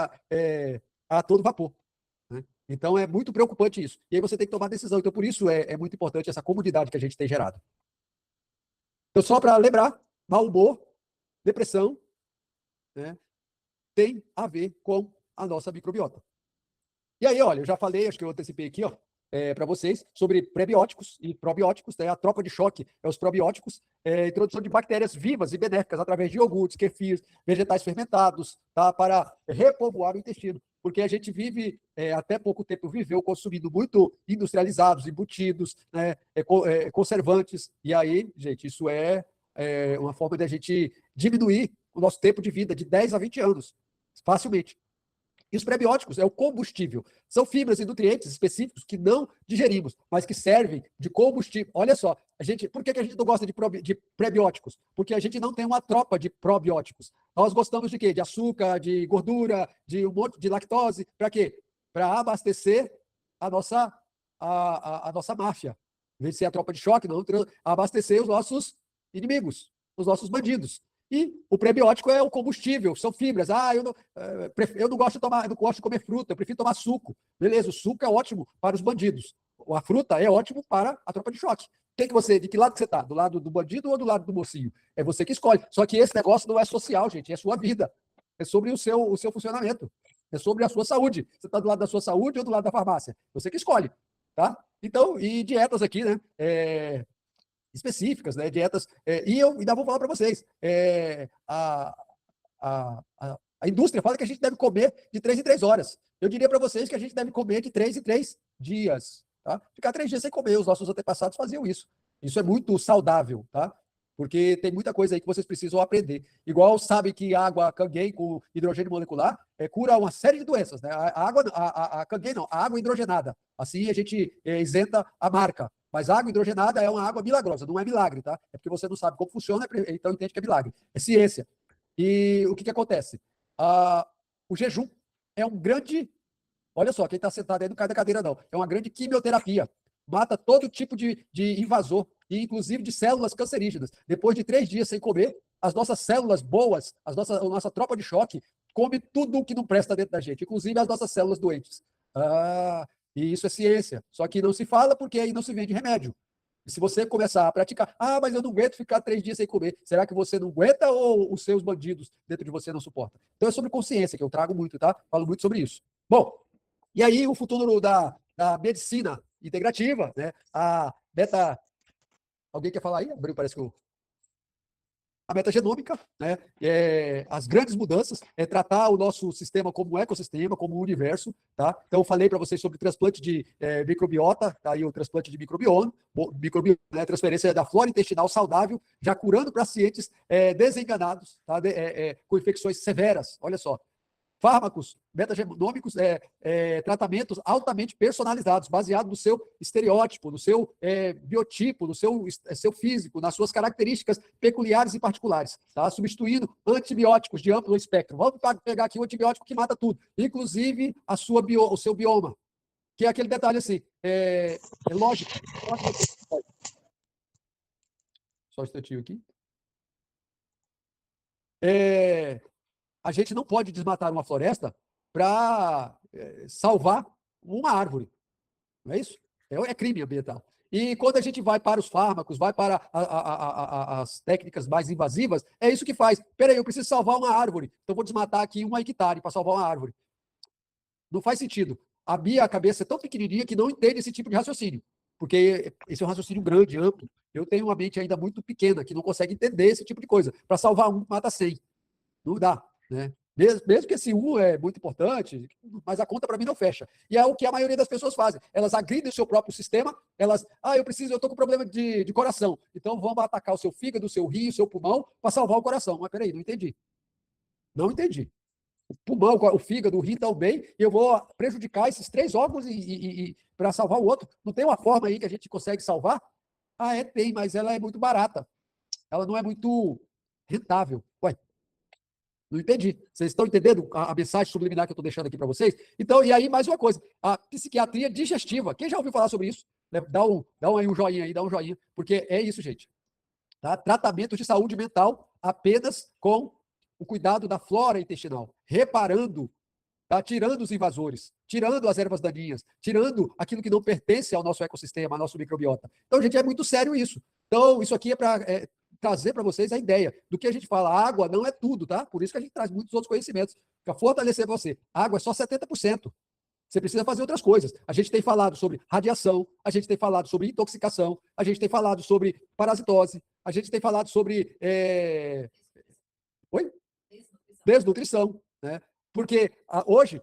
a todo vapor. Né? Então é muito preocupante isso. E aí você tem que tomar decisão. Então, por isso é muito importante essa comunidade que a gente tem gerado. Então, só para lembrar, mau humor, depressão, né, tem a ver com a nossa microbiota. E aí, olha, eu já falei, acho que eu antecipei aqui, ó, para vocês, sobre prebióticos e probióticos, né? A tropa de choque é os probióticos, introdução de bactérias vivas e benéficas através de iogurtes, kefirs, vegetais fermentados, tá? Para repovoar o intestino. Porque a gente vive, até pouco tempo, viveu consumindo muito industrializados, embutidos, né? Conservantes. E aí, gente, isso é uma forma de a gente diminuir o nosso tempo de vida de 10 a 20 anos, facilmente. E os prebióticos é o combustível. São fibras e nutrientes específicos que não digerimos, mas que servem de combustível. Olha só, por que a gente não gosta de prebióticos? Porque a gente não tem uma tropa de probióticos. Nós gostamos de quê? De açúcar, de gordura, de um monte de lactose. Para quê? Para abastecer a nossa máfia. Em vez de ser a tropa de choque, não, abastecer os nossos inimigos, os nossos bandidos. E o prebiótico é o combustível, são fibras. Eu não gosto de tomar, eu não gosto de comer fruta, eu prefiro tomar suco. Beleza, o suco é ótimo para os bandidos. A fruta é ótimo para a tropa de choque. De que lado que você está? Do lado do bandido ou do lado do mocinho? É você que escolhe. Só que esse negócio não é social, gente, é sua vida. É sobre o seu funcionamento. É sobre a sua saúde. Você está do lado da sua saúde ou do lado da farmácia? Você que escolhe, tá? Então, e dietas aqui, né? Específicas, né? Dietas. E eu ainda vou falar para vocês. A indústria fala que a gente deve comer de 3 em 3 horas. Eu diria para vocês que a gente deve comer de 3 em 3 dias. Tá? Ficar 3 dias sem comer, os nossos antepassados faziam isso. Isso é muito saudável, tá? Porque tem muita coisa aí que vocês precisam aprender. Igual sabem que água Kangen com hidrogênio molecular cura uma série de doenças, né? A água, a Kangen não, a água hidrogenada. Assim a gente isenta a marca. Mas água hidrogenada é uma água milagrosa, não é milagre, tá? É porque você não sabe como funciona, então entende que é milagre. É ciência. E o que acontece? O jejum é um grande. Olha só, quem está sentado aí não cai da cadeira, não. É uma grande quimioterapia. Mata todo tipo de invasor, e inclusive de células cancerígenas. Depois de 3 dias sem comer, as nossas células boas, a nossa tropa de choque, come tudo o que não presta dentro da gente, inclusive as nossas células doentes. E isso é ciência. Só que não se fala porque aí não se vende remédio. E se você começar a praticar, mas eu não aguento ficar 3 dias sem comer. Será que você não aguenta ou os seus bandidos dentro de você não suportam? Então é sobre consciência que eu trago muito, tá? Falo muito sobre isso. Bom, e aí o futuro da medicina integrativa, né? A beta. Alguém quer falar aí? Abriu, parece que a metagenômica, né? As grandes mudanças, tratar o nosso sistema como um ecossistema, como um universo, tá? Então, eu falei para vocês sobre transplante de microbiota, tá aí o transplante de microbioma, né? Transferência da flora intestinal saudável, já curando pacientes desenganados, tá? Com infecções severas, olha só. Fármacos metagenômicos, tratamentos altamente personalizados, baseados no seu estereótipo, no seu biotipo, no seu físico, nas suas características peculiares e particulares, tá? Substituindo antibióticos de amplo espectro. Vamos pegar aqui um antibiótico que mata tudo, inclusive o seu bioma, que é aquele detalhe assim, lógico. Só um instantinho aqui. A gente não pode desmatar uma floresta para salvar uma árvore. Não é isso? É crime ambiental. E quando a gente vai para os fármacos, vai para as técnicas mais invasivas, é isso que faz. Peraí, eu preciso salvar uma árvore, então vou desmatar aqui 1 hectare para salvar uma árvore. Não faz sentido. A minha cabeça é tão pequenininha que não entende esse tipo de raciocínio, porque esse é um raciocínio grande, amplo. Eu tenho uma mente ainda muito pequena, que não consegue entender esse tipo de coisa. Para salvar um, mata 100. Não dá, né? Mesmo que esse é muito importante, mas a conta para mim não fecha. E é o que a maioria das pessoas fazem. Elas agridem o seu próprio sistema, eu estou com problema de coração. Então vamos atacar o seu fígado, o seu rim, o seu pulmão para salvar o coração. Mas peraí, não entendi. Não entendi. O pulmão, o fígado, o rim estão bem, e eu vou prejudicar esses 3 órgãos para salvar o outro. Não tem uma forma aí que a gente consegue salvar? Tem, mas ela é muito barata. Ela não é muito rentável. Ué, não entendi. Vocês estão entendendo a mensagem subliminar que eu estou deixando aqui para vocês? Então, e aí, mais uma coisa. A psiquiatria digestiva. Quem já ouviu falar sobre isso? Dá um joinha aí, dá um joinha. Porque é isso, gente. Tá? Tratamento de saúde mental apenas com o cuidado da flora intestinal. Reparando, tá? Tirando os invasores, tirando as ervas daninhas, tirando aquilo que não pertence ao nosso ecossistema, ao nosso microbiota. Então, gente, é muito sério isso. Então, isso aqui é para trazer para vocês a ideia do que a gente fala. A água não é tudo, tá? Por isso que a gente traz muitos outros conhecimentos para fortalecer você. A água é só 70%. Você precisa fazer outras coisas. A gente tem falado sobre radiação, a gente tem falado sobre intoxicação, a gente tem falado sobre parasitose, a gente tem falado sobre desnutrição, né? Porque hoje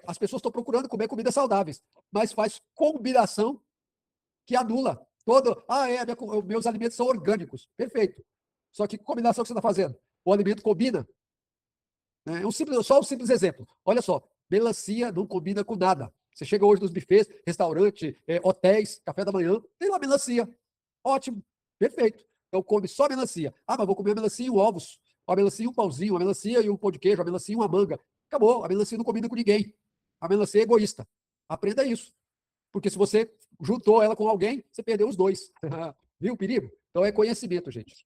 as pessoas estão procurando comer comidas saudáveis, mas faz combinação que anula todo. Meus alimentos são orgânicos. Perfeito. Só que combinação que você está fazendo? O alimento combina. Né? Só um simples exemplo. Olha só, melancia não combina com nada. Você chega hoje nos buffets, restaurante, hotéis, café da manhã, tem lá melancia. Ótimo, perfeito. Então come só melancia. Mas vou comer melancia e ovos. Uma melancia e um pãozinho, uma melancia e um pão de queijo, uma melancia e uma manga. Acabou, a melancia não combina com ninguém. A melancia é egoísta. Aprenda isso. Porque se você juntou ela com alguém, você perdeu os dois. Viu o perigo? Então é conhecimento, gente.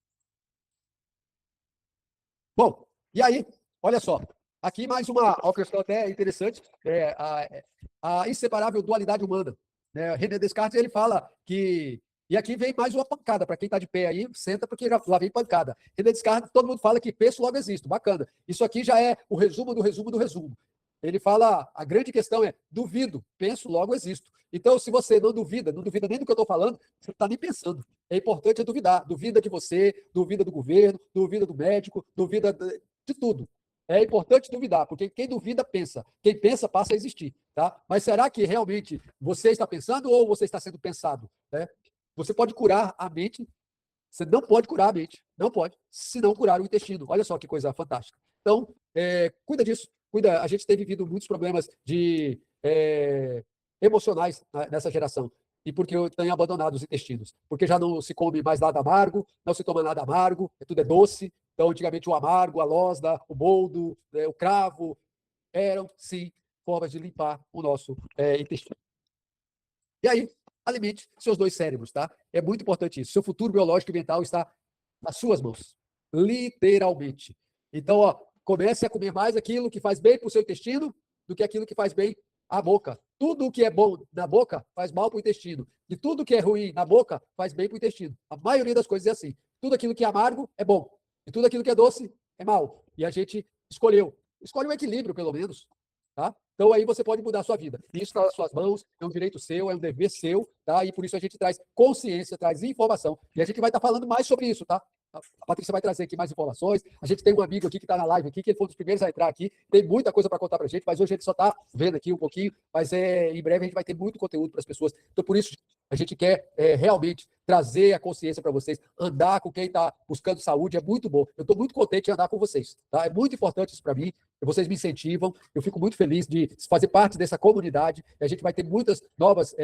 Bom, e aí, olha só. Aqui mais uma questão até interessante, a inseparável dualidade humana. Né? René Descartes, ele fala que... E aqui vem mais uma pancada, para quem está de pé aí, senta, porque lá vem pancada. René Descartes, todo mundo fala que penso, logo existo. Bacana. Isso aqui já é o resumo do resumo do resumo. Ele fala, a grande questão é, duvido, penso, logo existo. Então, se você não duvida nem do que eu estou falando, você não está nem pensando. É importante duvidar. Duvida de você, duvida do governo, duvida do médico, duvida de tudo. É importante duvidar, porque quem duvida, pensa. Quem pensa, passa a existir. Tá? Mas será que realmente você está pensando ou você está sendo pensado? Né? Você pode curar a mente, você não pode curar a mente. Não pode, se não curar o intestino. Olha só que coisa fantástica. Então, cuida disso. Cuida, a gente tem vivido muitos problemas emocionais nessa geração. E porque eu tenho abandonado os intestinos. Porque já não se come mais nada amargo, não se toma nada amargo, tudo é doce. Então, antigamente, o amargo, a losda, o boldo, o cravo, eram, sim, formas de limpar o nosso intestino. E aí, alimente seus 2 cérebros, tá? É muito importante isso. Seu futuro biológico e mental está nas suas mãos. Literalmente. Então, comece a comer mais aquilo que faz bem para o seu intestino do que aquilo que faz bem à boca. Tudo o que é bom na boca faz mal para o intestino. E tudo que é ruim na boca faz bem para o intestino. A maioria das coisas é assim. Tudo aquilo que é amargo é bom. E tudo aquilo que é doce é mal. E a gente escolhe um equilíbrio, pelo menos. Tá? Então, aí você pode mudar a sua vida. Isso está nas suas mãos, é um direito seu, é um dever seu, tá? E por isso a gente traz consciência, traz informação. E a gente vai estar falando mais sobre isso, tá? A Patrícia vai trazer aqui mais informações. A gente tem um amigo aqui que está na live aqui, que ele foi um dos primeiros a entrar aqui. Tem muita coisa para contar para a gente, mas hoje a gente só está vendo aqui um pouquinho. Mas em breve a gente vai ter muito conteúdo para as pessoas. Então, por isso, a gente quer realmente trazer a consciência para vocês. Andar com quem está buscando saúde é muito bom. Eu estou muito contente de andar com vocês. Tá? É muito importante isso para mim. Vocês me incentivam. Eu fico muito feliz de fazer parte dessa comunidade. E a gente vai ter muitas novas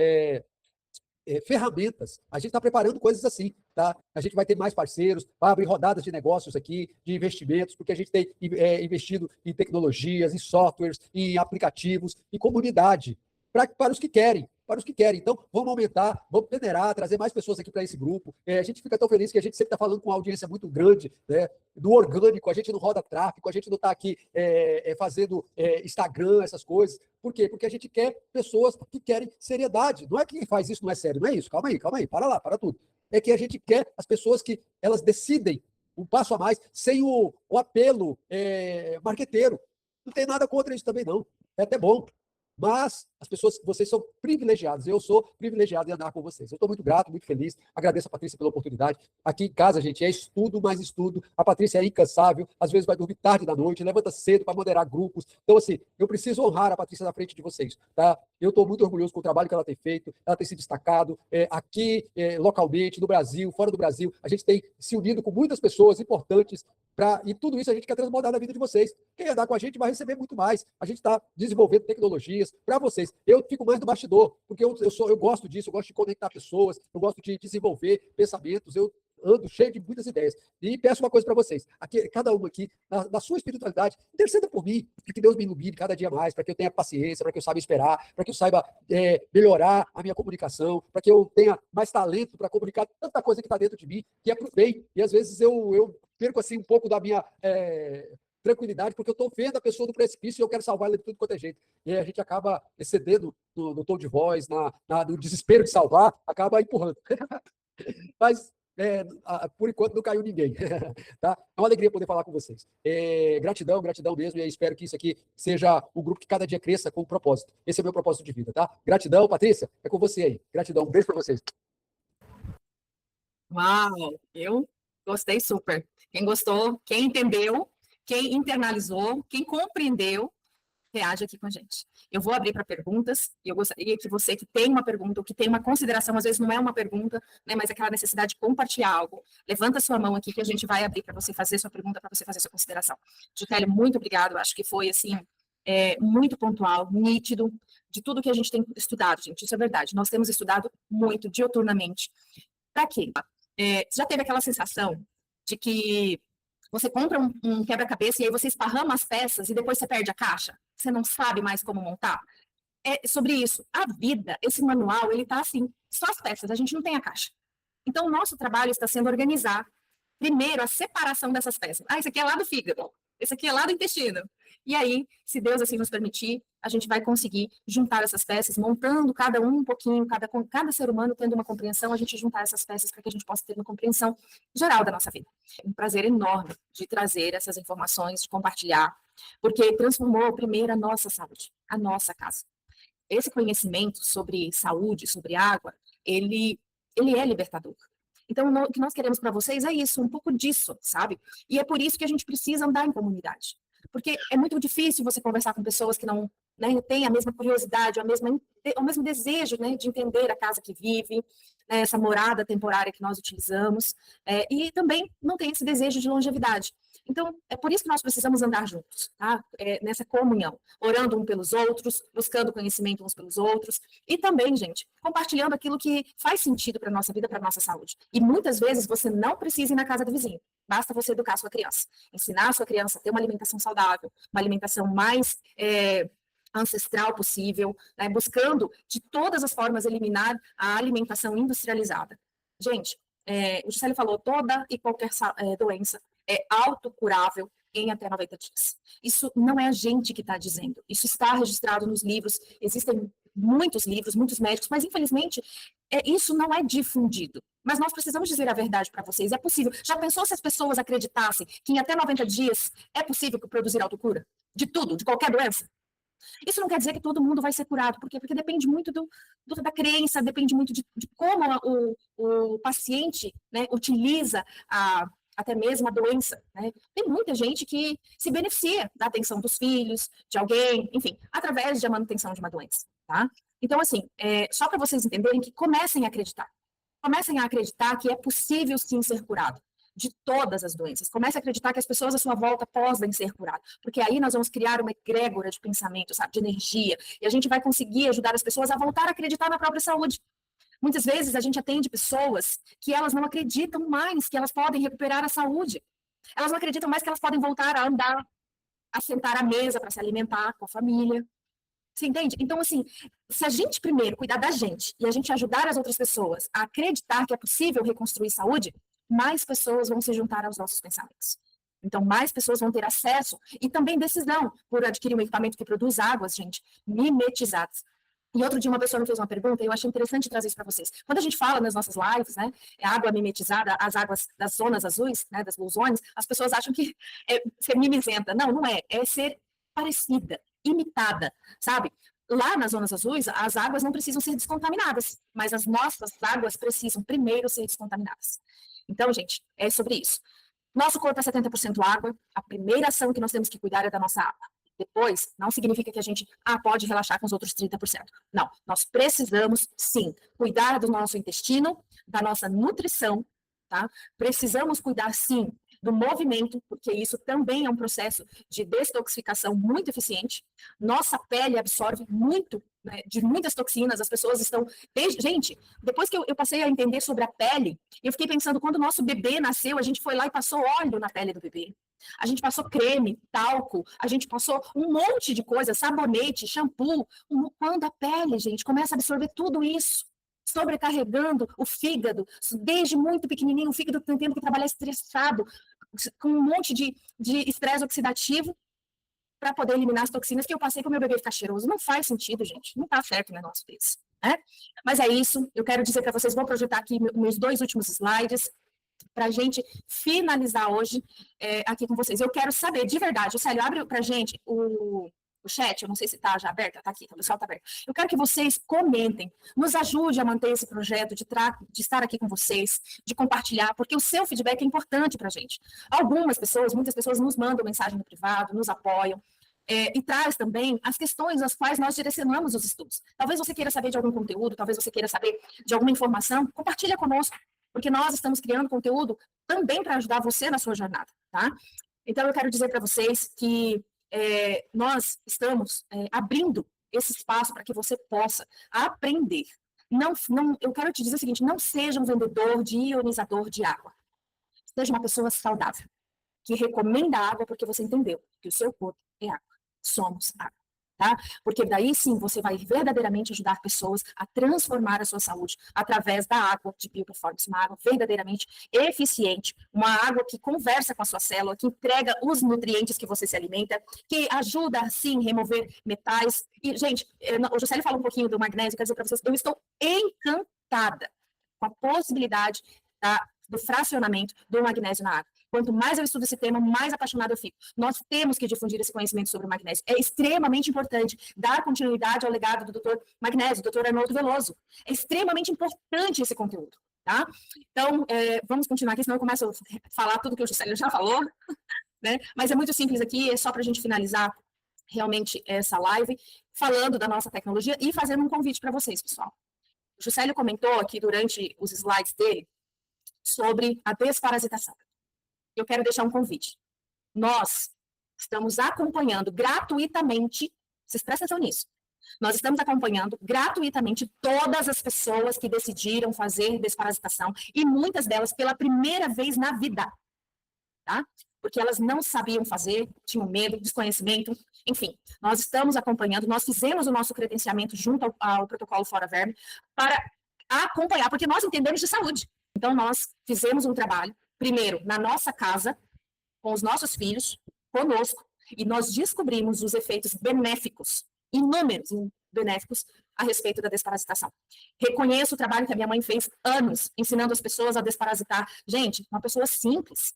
ferramentas. A gente está preparando coisas assim, tá? A gente vai ter mais parceiros, vai abrir rodadas de negócios aqui, de investimentos, porque a gente tem investido em tecnologias, em softwares, em aplicativos, em comunidade, para os que querem. Para os que querem. Então, vamos aumentar, vamos peneirar, trazer mais pessoas aqui para esse grupo. A gente fica tão feliz que a gente sempre está falando com uma audiência muito grande, né? Do orgânico, a gente não roda tráfego, a gente não está aqui fazendo Instagram, essas coisas. Por quê? Porque a gente quer pessoas que querem seriedade. Não é que quem faz isso não é sério, não é isso. Calma aí, para lá, para tudo. É que a gente quer as pessoas que elas decidem um passo a mais, sem o apelo marqueteiro. Não tem nada contra isso também, não. É até bom. Mas as pessoas, vocês são privilegiados, eu sou privilegiado em andar com vocês. Eu estou muito grato, muito feliz, agradeço a Patrícia pela oportunidade. Aqui em casa, gente, é estudo mais estudo. A Patrícia é incansável, às vezes vai dormir tarde da noite, levanta cedo para moderar grupos. Então, assim, eu preciso honrar a Patrícia na frente de vocês, tá? Eu estou muito orgulhoso com o trabalho que ela tem feito, ela tem se destacado aqui, localmente, no Brasil, fora do Brasil. A gente tem se unido com muitas pessoas importantes e tudo isso a gente quer transbordar na vida de vocês. Quem andar com a gente vai receber muito mais. A gente está desenvolvendo tecnologias para vocês. Eu fico mais no bastidor, porque eu gosto disso, eu gosto de conectar pessoas, eu gosto de desenvolver pensamentos, eu ando cheio de muitas ideias. E peço uma coisa para vocês, aqui, cada um aqui, na sua espiritualidade, interceda por mim, que Deus me ilumine cada dia mais, para que eu tenha paciência, para que eu saiba esperar, para que eu saiba melhorar a minha comunicação, para que eu tenha mais talento para comunicar tanta coisa que está dentro de mim, que é para o bem. E às vezes eu perco assim um pouco da minha tranquilidade, porque eu estou vendo a pessoa do precipício e eu quero salvar ela de tudo quanto é jeito. E aí a gente acaba excedendo no tom de voz, no desespero de salvar, acaba empurrando. Mas, por enquanto, não caiu ninguém. Tá? É uma alegria poder falar com vocês. Gratidão, gratidão mesmo, e espero que isso aqui seja um grupo que cada dia cresça com um propósito. Esse é o meu propósito de vida, tá? Gratidão, Patrícia, é com você aí. Gratidão, um beijo para vocês. Uau, eu gostei super. Quem gostou, quem entendeu, quem internalizou, quem compreendeu, reage aqui com a gente. Eu vou abrir para perguntas, e eu gostaria que você que tem uma pergunta, ou que tem uma consideração, às vezes não é uma pergunta, né, mas aquela necessidade de compartilhar algo, levanta sua mão aqui que a gente vai abrir para você fazer sua pergunta, para você fazer sua consideração. Juscelio, muito obrigado, acho que foi, assim, muito pontual, nítido, de tudo que a gente tem estudado, gente, isso é verdade, nós temos estudado muito, diuturnamente. Para quê? Você já teve aquela sensação de que você compra um quebra-cabeça e aí você esparrama as peças e depois você perde a caixa? Você não sabe mais como montar? É sobre isso. A vida, esse manual, ele está assim, só as peças, a gente não tem a caixa. Então, o nosso trabalho está sendo organizar, primeiro, a separação dessas peças. Isso aqui é lá do fígado, esse aqui é lá do intestino. E aí, se Deus assim nos permitir, a gente vai conseguir juntar essas peças, montando cada um pouquinho, cada ser humano tendo uma compreensão, a gente juntar essas peças para que a gente possa ter uma compreensão geral da nossa vida. Um prazer enorme de trazer essas informações, de compartilhar, porque transformou primeiro a nossa saúde, a nossa casa. Esse conhecimento sobre saúde, sobre água, ele é libertador. Então, o que nós queremos para vocês é isso, um pouco disso, sabe? E é por isso que a gente precisa andar em comunidade. Porque é muito difícil você conversar com pessoas que não, né, têm a mesma curiosidade, o mesmo desejo, né, de entender a casa que vive, né, essa morada temporária que nós utilizamos, e também não tem esse desejo de longevidade. Então, é por isso que nós precisamos andar juntos, tá? Nessa comunhão, orando uns pelos outros, buscando conhecimento uns pelos outros, e também, gente, compartilhando aquilo que faz sentido para a nossa vida, para a nossa saúde. E muitas vezes você não precisa ir na casa do vizinho, basta você educar a sua criança, ensinar a sua criança a ter uma alimentação saudável, uma alimentação mais ancestral possível, né, buscando de todas as formas eliminar a alimentação industrializada. Gente, o Juscelio falou, toda e qualquer doença é autocurável em até 90 dias. Isso não é a gente que está dizendo, isso está registrado nos livros, existem muitos livros, muitos médicos, mas infelizmente isso não é difundido. Mas nós precisamos dizer a verdade para vocês, é possível. Já pensou se as pessoas acreditassem que em até 90 dias é possível produzir autocura? De tudo, de qualquer doença? Isso não quer dizer que todo mundo vai ser curado, por quê? Porque depende muito da crença, depende muito de como o paciente, né, utiliza até mesmo a doença, né? Tem muita gente que se beneficia da atenção dos filhos, de alguém, enfim, através da manutenção de uma doença, tá? Então, assim, só para vocês entenderem que comecem a acreditar que é possível sim ser curado de todas as doenças. Comece a acreditar que as pessoas à sua volta podem ser curadas, porque aí nós vamos criar uma egrégora de pensamento, sabe, de energia, e a gente vai conseguir ajudar as pessoas a voltar a acreditar na própria saúde. Muitas vezes a gente atende pessoas que elas não acreditam mais que elas podem recuperar a saúde. Elas não acreditam mais que elas podem voltar a andar, a sentar à mesa para se alimentar com a família. Você entende? Então, assim, se a gente primeiro cuidar da gente e a gente ajudar as outras pessoas a acreditar que é possível reconstruir saúde, mais pessoas vão se juntar aos nossos pensamentos. Então, mais pessoas vão ter acesso e também decisão por adquirir um equipamento que produz águas, gente, mimetizadas. E outro dia uma pessoa me fez uma pergunta e eu achei interessante trazer isso para vocês. Quando a gente fala nas nossas lives, né, água mimetizada, as águas das zonas azuis, né, das blue zones, as pessoas acham que é ser mimizenta. Não, não é. É ser parecida, imitada, sabe? Lá nas zonas azuis, as águas não precisam ser descontaminadas, mas as nossas águas precisam primeiro ser descontaminadas. Então, gente, é sobre isso. Nosso corpo é 70% água, a primeira ação que nós temos que cuidar é da nossa água. Depois, não significa que a gente pode relaxar com os outros 30%. Não, nós precisamos, sim, cuidar do nosso intestino, da nossa nutrição, tá? Precisamos cuidar, sim, do movimento, porque isso também é um processo de detoxificação muito eficiente. Nossa pele absorve muito, né, de muitas toxinas, as pessoas estão... Gente, depois que eu passei a entender sobre a pele, eu fiquei pensando, quando o nosso bebê nasceu, a gente foi lá e passou óleo na pele do bebê. A gente passou creme, talco, a gente passou um monte de coisa, sabonete, shampoo. Quando a pele, gente, começa a absorver tudo isso, sobrecarregando o fígado, desde muito pequenininho, o fígado tendo que trabalhar estressado, com um monte de estresse oxidativo, para poder eliminar as toxinas que eu passei para o meu bebê ficar cheiroso. Não faz sentido, gente. Não está certo o negócio desse. Né? Mas é isso. Eu quero dizer para vocês, vou projetar aqui meus 2 últimos slides, para a gente finalizar hoje aqui com vocês. Eu quero saber, de verdade, Célio, abre para a gente o chat, eu não sei se está já aberto, está aqui, o pessoal está aberto. Eu quero que vocês comentem, nos ajude a manter esse projeto, de estar aqui com vocês, de compartilhar, porque o seu feedback é importante para a gente. Muitas pessoas nos mandam mensagem no privado, nos apoiam, e traz também as questões às quais nós direcionamos os estudos. Talvez você queira saber de algum conteúdo, talvez você queira saber de alguma informação, compartilha conosco, porque nós estamos criando conteúdo também para ajudar você na sua jornada, tá? Então, eu quero dizer para vocês que nós estamos abrindo esse espaço para que você possa aprender. Eu quero te dizer o seguinte, não seja um vendedor de ionizador de água. Seja uma pessoa saudável, que recomenda água porque você entendeu que o seu corpo é água. Somos água. Tá? Porque daí sim você vai verdadeiramente ajudar pessoas a transformar a sua saúde através da água de Bioperformance, uma água verdadeiramente eficiente, uma água que conversa com a sua célula, que entrega os nutrientes que você se alimenta, que ajuda sim a remover metais. E, gente, o Juscelio fala um pouquinho do magnésio, quero dizer para vocês, eu estou encantada com a possibilidade do fracionamento do magnésio na água. Quanto mais eu estudo esse tema, mais apaixonada eu fico. Nós temos que difundir esse conhecimento sobre o magnésio. É extremamente importante dar continuidade ao legado do Dr. Magnésio, Dr. Arnoldo Veloso. É extremamente importante esse conteúdo, tá? Então, vamos continuar aqui, senão eu começo a falar tudo que o Juscelio já falou, né? Mas é muito simples aqui, é só para a gente finalizar realmente essa live, falando da nossa tecnologia e fazendo um convite para vocês, pessoal. O Juscelio comentou aqui durante os slides dele sobre a desparasitação. Eu quero deixar um convite. Nós estamos acompanhando gratuitamente, vocês prestem atenção nisso, nós estamos acompanhando gratuitamente todas as pessoas que decidiram fazer desparasitação, e muitas delas pela primeira vez na vida, tá? Porque elas não sabiam fazer, tinham medo, desconhecimento, enfim. Nós estamos acompanhando, nós fizemos o nosso credenciamento junto ao protocolo Fora Verme para acompanhar, porque nós entendemos de saúde. Então, nós fizemos um trabalho, primeiro, na nossa casa, com os nossos filhos, conosco, e nós descobrimos os efeitos benéficos, inúmeros benéficos, a respeito da desparasitação. Reconheço o trabalho que a minha mãe fez anos, ensinando as pessoas a desparasitar. Gente, uma pessoa simples,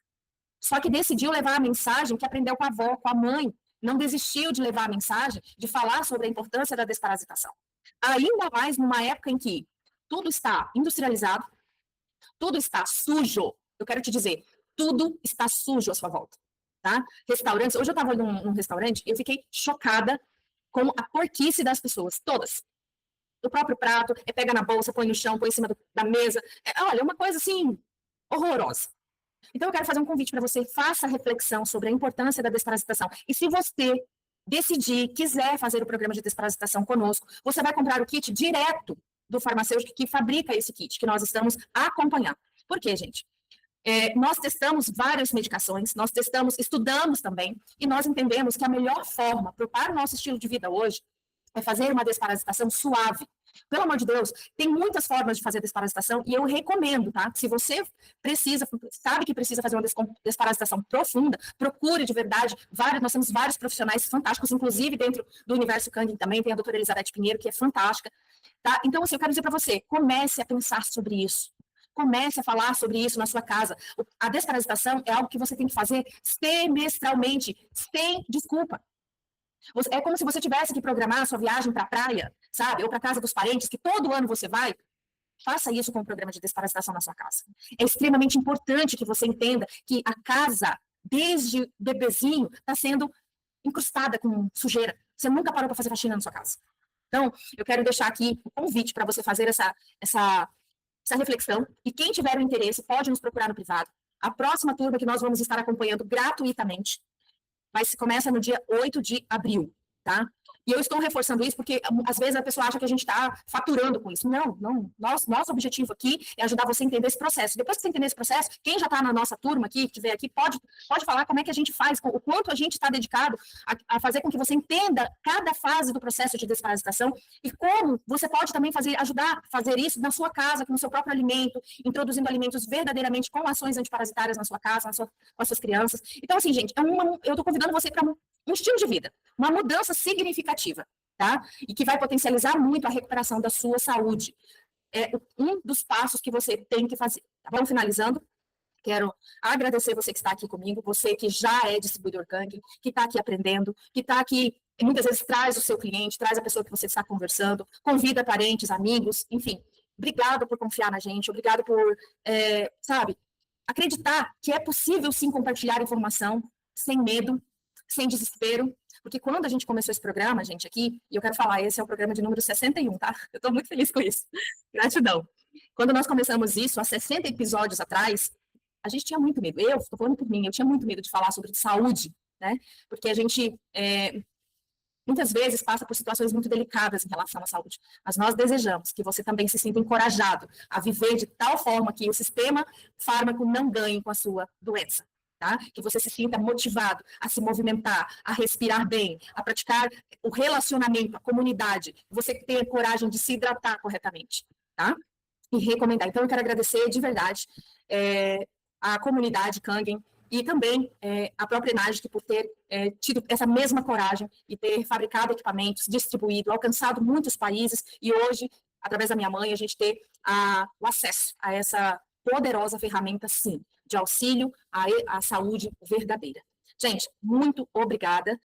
só que decidiu levar a mensagem que aprendeu com a avó, com a mãe, não desistiu de levar a mensagem, de falar sobre a importância da desparasitação. Ainda mais numa época em que tudo está industrializado, tudo está sujo. Eu quero te dizer, tudo está sujo à sua volta, tá? Restaurantes, hoje eu estava num restaurante e eu fiquei chocada com a porquice das pessoas, todas. O próprio prato, pega na bolsa, põe no chão, põe em cima da mesa. Olha, uma coisa assim, horrorosa. Então eu quero fazer um convite para você, faça a reflexão sobre a importância da desparasitação. E se você decidir, quiser fazer o programa de desparasitação conosco, você vai comprar o kit direto do farmacêutico que fabrica esse kit, que nós estamos acompanhando. Por quê, gente? Nós testamos várias medicações, nós estudamos também, e nós entendemos que a melhor forma para o nosso estilo de vida hoje é fazer uma desparasitação suave. Pelo amor de Deus, tem muitas formas de fazer desparasitação, e eu recomendo, tá? Se você sabe que precisa fazer uma desparasitação profunda, procure de verdade, nós temos vários profissionais fantásticos, inclusive dentro do Universo Canguin também, tem a doutora Elizabeth Pinheiro, que é fantástica, tá? Então, assim, eu quero dizer para você, comece a pensar sobre isso. Comece a falar sobre isso na sua casa. A desparasitação é algo que você tem que fazer semestralmente, sem desculpa. É como se você tivesse que programar a sua viagem para a praia, sabe? Ou para a casa dos parentes, que todo ano você vai. Faça isso com o programa de desparasitação na sua casa. É extremamente importante que você entenda que a casa, desde bebezinho, está sendo incrustada com sujeira. Você nunca parou para fazer faxina na sua casa. Então, eu quero deixar aqui um convite para você fazer essa reflexão. E quem tiver o interesse, pode nos procurar no privado. A próxima turma que nós vamos estar acompanhando gratuitamente começa no dia 8 de abril, tá? E eu estou reforçando isso porque, às vezes, a pessoa acha que a gente está faturando com isso. Não, não. Nosso objetivo aqui é ajudar você a entender esse processo. Depois que você entender esse processo, quem já está na nossa turma aqui, que estiver aqui, pode falar como é que a gente faz, o quanto a gente está dedicado a fazer com que você entenda cada fase do processo de desparasitação e como você pode também ajudar a fazer isso na sua casa, com o seu próprio alimento, introduzindo alimentos verdadeiramente com ações antiparasitárias na sua casa, com as suas crianças. Então, assim, gente, eu estou convidando você para um estilo de vida, uma mudança significativa, tá? E que vai potencializar muito a recuperação da sua saúde. É um dos passos que você tem que fazer. Tá bom? Finalizando, quero agradecer você que está aqui comigo, você que já é distribuidor Kangen, que está aqui aprendendo, que está aqui, muitas vezes traz o seu cliente, traz a pessoa que você está conversando, convida parentes, amigos, enfim. Obrigado por confiar na gente, obrigado por, acreditar que é possível sim compartilhar informação sem medo, sem desespero, porque quando a gente começou esse programa, gente, aqui, e eu quero falar, esse é o programa de número 61, tá? Eu estou muito feliz com isso. Gratidão. Quando nós começamos isso, há 60 episódios atrás, a gente tinha muito medo. Eu estou falando por mim, eu tinha muito medo de falar sobre saúde, né? Porque a gente, muitas vezes, passa por situações muito delicadas em relação à saúde. Mas nós desejamos que você também se sinta encorajado a viver de tal forma que o sistema fármaco não ganhe com a sua doença. Tá? Que você se sinta motivado a se movimentar, a respirar bem, a praticar o relacionamento, a comunidade, você que tenha coragem de se hidratar corretamente, tá? E recomendar. Então, eu quero agradecer de verdade a comunidade Kangen e também a própria Enagic por ter tido essa mesma coragem e ter fabricado equipamentos, distribuído, alcançado muitos países e hoje, através da minha mãe, a gente ter o acesso a essa poderosa ferramenta, sim, de auxílio à saúde verdadeira. Gente, muito obrigada.